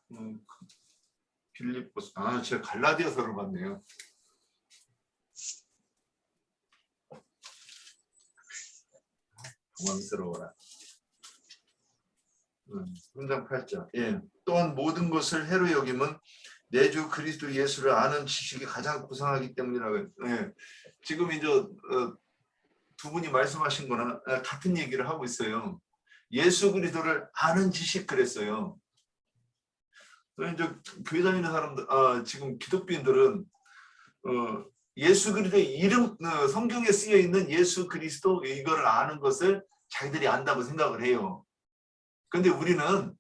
빌립보서 제가 갈라디아서를 봤네요. 도망스러워라. 3장 8절. 예. 또한 모든 것을 해로 여김은 내 주 그리스도 예수를 아는 지식이 가장 고상하기 때문이라고. 예. 지금 이제 두 분이 말씀하신 거나 같은 얘기를 하고 있어요. 예수 그리스도를 아는 지식 그랬어요. 이제 교회 다니는 사람들, 지금 기독교인들은 예수 그리스도의 이름, 성경에 쓰여 있는 예수 그리스도 이거를 아는 것을 자기들이 안다고 생각을 해요. 근데 우리는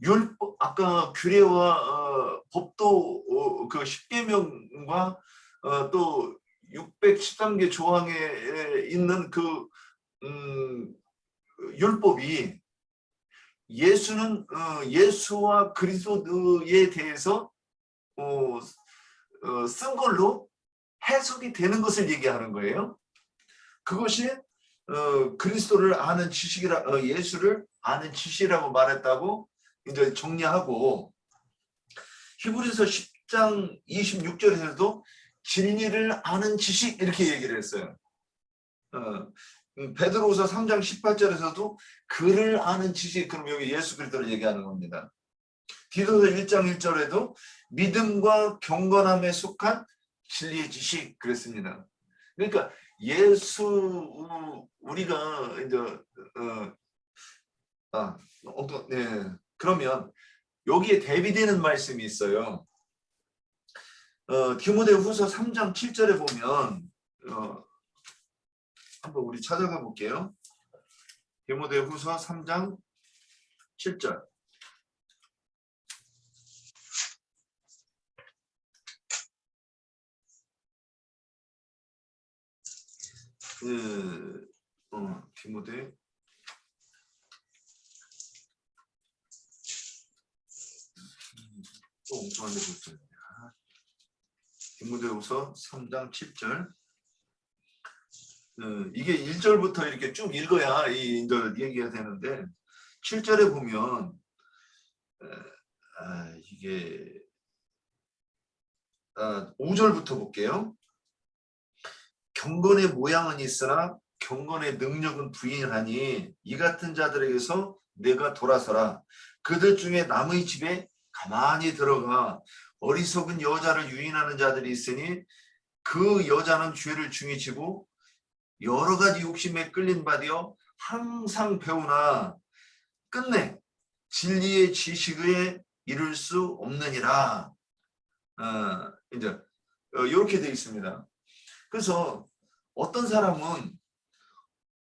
율법, 아까 규례와 법도 그 10계명과 또 613개 조항에 있는 그 율법이 예수는 예수와 그리스도에 대해서 쓴 걸로 해석이 되는 것을 얘기하는 거예요. 그것이 그리스도를 아는 지식이라 예수를 아는 지식이라고 말했다고 이제 정리하고 히브리서 10장 26절에서도 진리를 아는 지식 이렇게 얘기를 했어요. 베드로후서 3장 18절에서도 그를 아는 지식, 그럼 여기 예수 그리스도를 얘기하는 겁니다. 디도서 1장 1절에도 믿음과 경건함에 속한 진리의 지식 그랬습니다. 그러니까 예수 우리가 이제 네. 그러면 여기에 대비되는 말씀이 있어요. 디모데후서 3장 7절에 보면 한번 우리 찾아가 볼게요. 디모데후서 3장 7절. 디모데 또 엉뚱한 데 보였어요. 디모데후서 3장 7절. 이게 1절부터 이렇게 쭉 읽어야 이제 얘기가 되는데 7절에 보면 이게 5절부터 볼게요. 경건의 모양은 있으나 경건의 능력은 부인하니 이 같은 자들에게서 내가 돌아서라. 그들 중에 남의 집에 가만히 들어가 어리석은 여자를 유인하는 자들이 있으니 그 여자는 죄를 중히 지고 여러 가지 욕심에 끌린 바 되어 항상 배우나 끝내 진리의 지식에 이룰 수 없느니라. 이제 이렇게 되어 있습니다. 그래서 어떤 사람은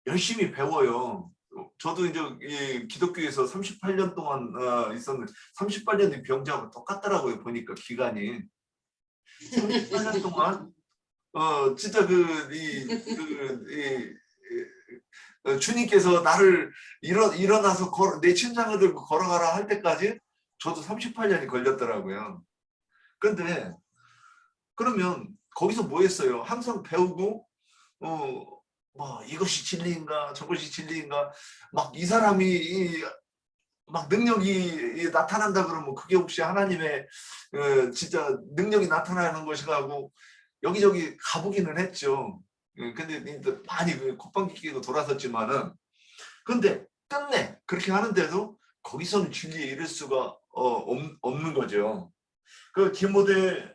열심히 배워요. 저도 이제 이 기독교에서 38년 동안 있었는데 38년의 병자하고 똑같더라고요. 보니까 기간이 38년 동안 진짜 주님께서 나를 일어나서 내 침상을 들고 걸어가라 할 때까지 저도 38년이 걸렸더라고요. 그런데 그러면 거기서 뭐 했어요? 항상 배우고 뭐 이것이 진리인가 저것이 진리인가 막 이 사람이 막 능력이 나타난다 그러면 그게 혹시 하나님의 진짜 능력이 나타나는 것인가 하고 여기저기 가보기는 했죠. 근데 많이 콧방귀 끼고 돌아섰지만은 근데 끝내 그렇게 하는데도 거기서는 진리에 이를 수가 없는 거죠. 그 디모데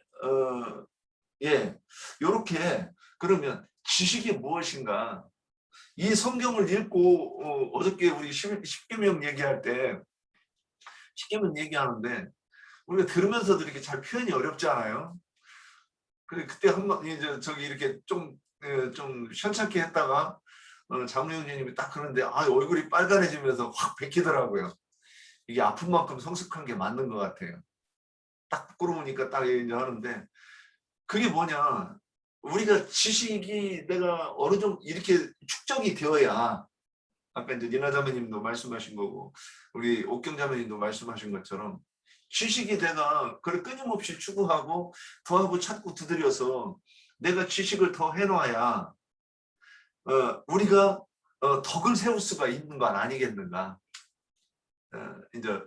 요렇게 그러면 지식이 무엇인가? 이 성경을 읽고 어저께 우리 십계명 얘기할 때 십계명 얘기하는데 우리가 들으면서도 이렇게 잘 표현이 어렵지 않아요? 그때 한번 이제 저기 이렇게 좀 시원찮게 했다가 장로 형제님이 딱 그러는데 얼굴이 빨간해지면서 확 베끼더라고요. 이게 아픈 만큼 성숙한 게 맞는 것 같아요. 딱 부끄러우니까 딱 이제 하는데 그게 뭐냐? 우리가 지식이 내가 어느 정도 이렇게 축적이 되어야 아까 이제 니나 자매님도 말씀하신 거고 우리 옥경 자매님도 말씀하신 것처럼 지식이 내가 그걸 끊임없이 추구하고 더하고 찾고 두드려서 내가 지식을 더 해놔야 우리가 덕을 세울 수가 있는 건 아니겠는가. 이제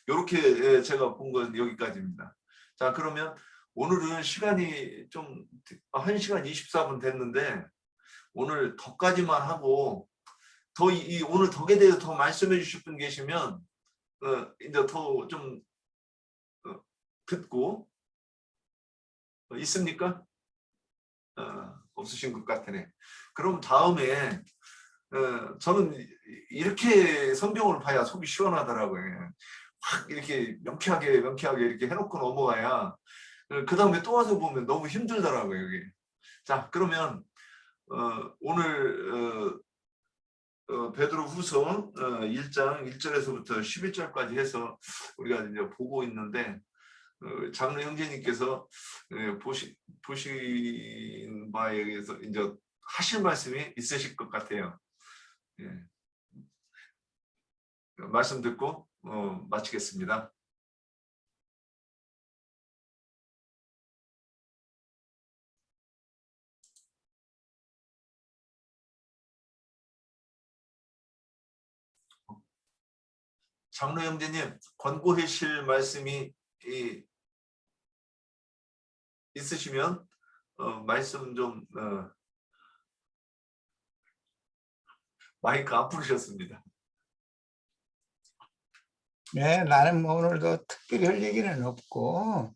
이렇게 제가 본 건 여기까지입니다. 자, 그러면 오늘은 시간이 좀 1시간 24분 됐는데 오늘 덕까지만 하고 오늘 덕에 대해서 더 말씀해 주실 분 계시면 이제 더 좀 듣고 있습니까? 없으신 것 같으네. 그럼 다음에 저는 이렇게 성경을 봐야 속이 시원하더라고요. 확 이렇게 명쾌하게 이렇게 해놓고 넘어가야 그 다음에 또 와서 보면 너무 힘들더라고요. 여기. 자, 그러면 오늘 베드로후서 1장 1절에서부터 11절까지 해서 우리가 이제 보고 있는데 장로 형제님께서 보신 바에 의해서 이제 하실 말씀이 있으실 것 같아요. 예. 말씀 듣고 마치겠습니다. 장로 형제님 권고하실 말씀이 있으시면 말씀 좀 마이크 안 부르셨습니다. 네, 나는 뭐 오늘도 특별히 할 얘기는 없고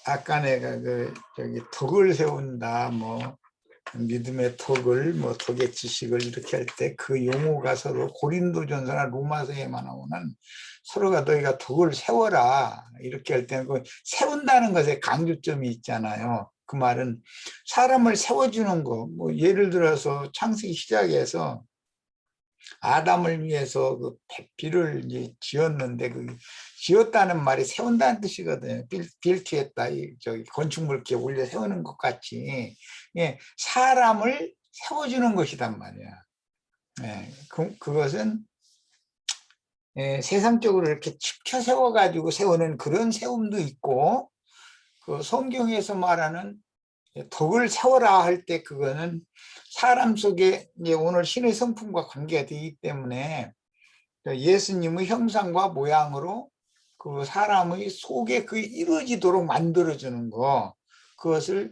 아까 내가 저기 덕을 세운다 뭐 믿음의 덕을 뭐 덕의 지식을 이렇게 할 때 그 용어가 서로 고린도전서나 로마서에만 나오는 서로가 너희가 덕을 세워라 이렇게 할 때는 그 세운다는 것에 강조점이 있잖아요. 그 말은 사람을 세워주는 거, 뭐 예를 들어서 창세기 시작해서 아담을 위해서 그 배필을 이제 지었는데 그 지었다는 말이 세운다는 뜻이거든요. 빌트했다, 저기 건축물기에 올려 세우는 것 같이 사람을 세워주는 것이단 말이야. 그것은 세상적으로 이렇게 치켜 세워가지고 세우는 그런 세움도 있고 그 성경에서 말하는 덕을 세워라 할 때 그거는 사람 속에 이제 오늘 신의 성품과 관계가 되기 때문에 예수님의 형상과 모양으로 그 사람의 속에 그 이루어지도록 만들어주는 거, 그것을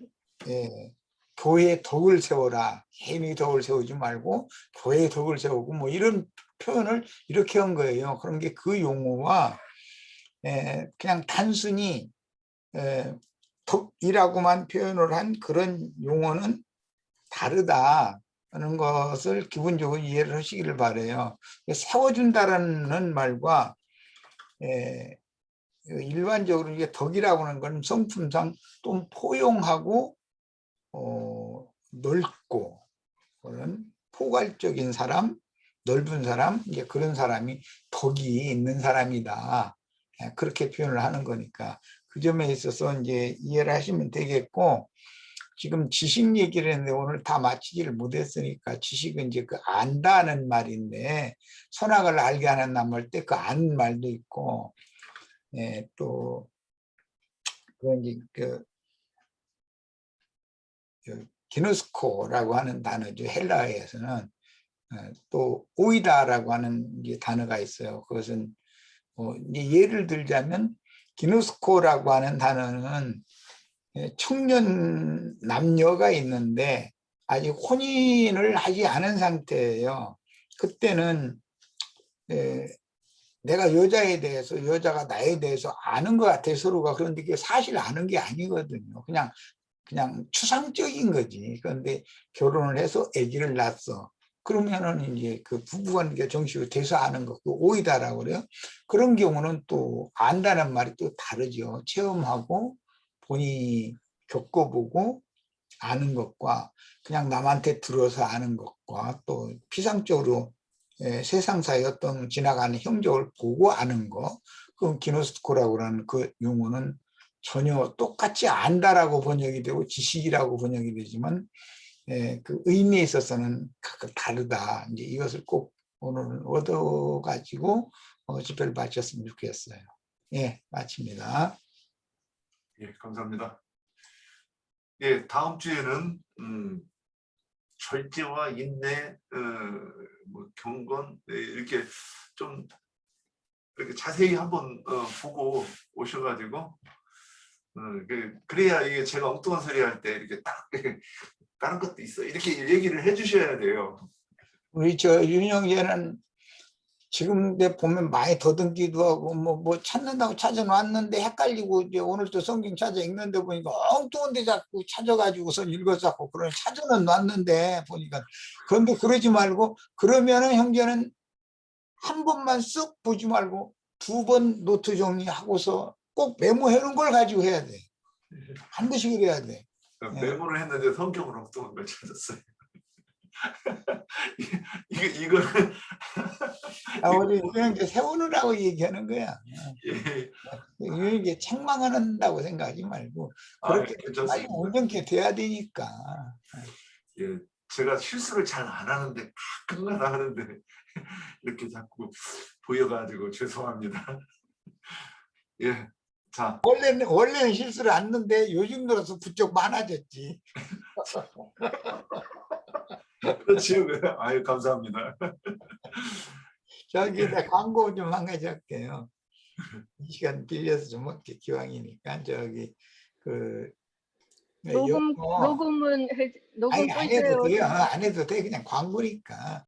교회의 덕을 세워라. 개인의 덕을 세우지 말고 교회의 덕을 세우고 뭐 이런 표현을 이렇게 한 거예요. 그런 게 그 용어와 그냥 단순히 덕이라고만 표현을 한 그런 용어는 다르다는 것을 기본적으로 이해를 하시기를 바라요. 세워준다라는 말과 일반적으로 이게 덕이라고 하는 건 성품상 좀 포용하고 넓고 그런 포괄적인 사람, 넓은 사람, 이제 그런 사람이 덕이 있는 사람이다. 그렇게 표현을 하는 거니까 그 점에 있어서 이제 이해를 하시면 되겠고, 지금 지식 얘기를 했는데 오늘 다 마치지를 못했으니까 지식은 이제 그 안다는 말인데 선악을 알게 하는 나물 때 그 안 말도 있고, 또 그건 이제 그 기노스코라고 하는 단어죠. 헬라어에서는 또 오이다라고 하는 이제 단어가 있어요. 그것은 이제 예를 들자면 기노스코라고 하는 단어는 청년 남녀가 있는데 아직 혼인을 하지 않은 상태예요. 그때는 내가 여자에 대해서 여자가 나에 대해서 아는 것 같아요. 서로가. 그런데 그게 사실 아는 게 아니거든요. 그냥 추상적인 거지. 그런데 결혼을 해서 아기를 낳았어. 그러면은 이제 그 부부관계 정식으로 돼서 아는 거, 그 오이다라고 그래요. 그런 경우는 또 안다는 말이 또 다르죠. 체험하고 본인이 겪어보고 아는 것과 그냥 남한테 들어서 아는 것과 또 피상적으로 세상사의 어떤 지나가는 형적을 보고 아는 거, 그럼 기노스코라고 하는 그 용어는 전혀 똑같이 안다라고 번역이 되고 지식이라고 번역이 되지만 그 의미에 있어서는 각각 다르다. 이제 이것을 꼭 오늘 얻어가지고 집회를 마쳤으면 좋겠어요. 예, 마칩니다. 예, 감사합니다. 예, 다음 주에는 절제와 인내, 뭐 경건 이렇게 좀 이렇게 자세히 한번 보고 오셔가지고 그래야 이게 제가 엉뚱한 소리 할 때 이렇게 딱 다른 것도 있어 이렇게 얘기를 해주셔야 돼요. 우리 저 윤영재는 지금 내 보면 많이 더듬기도 하고 뭐 찾는다고 찾아놨는데 헷갈리고 이제 오늘 또 성경 찾아 읽는데 보니까 엉뚱한 데 자꾸 찾아가지고서 읽어잡고 그런 찾아는 놨는데 보니까, 그런데 그러지 말고 그러면은 형제는 한 번만 쓱 보지 말고 2번 노트 정리하고서 꼭 메모해 놓은 걸 가지고 해야 돼. 한 번씩 그래야 돼. 메모를 했는데 성경을 엉뚱한 걸 찾았어요. 이거는 우리 유영재 세우느라고 얘기하는 거야. 예. 유영재 책망한다고 생각하지 말고 그렇게 빨리 온전케 돼야 되니까. 예, 제가 실수를 잘 안 하는데 가끔가다 하는데 이렇게 자꾸 보여가지고 죄송합니다. 예, 자 원래는 실수를 안 했는데 요즘 들어서 부쩍 많아졌지. 그렇지. 아유 감사합니다. 저기 내 광고 좀 한 가지 할게요. 이 시간 빌려서 좀 할게. 기왕이니까 저기 그 녹음은 녹음 아니, 안 해도 끄세요. 돼요. 안 해도 돼. 그냥 광고니까.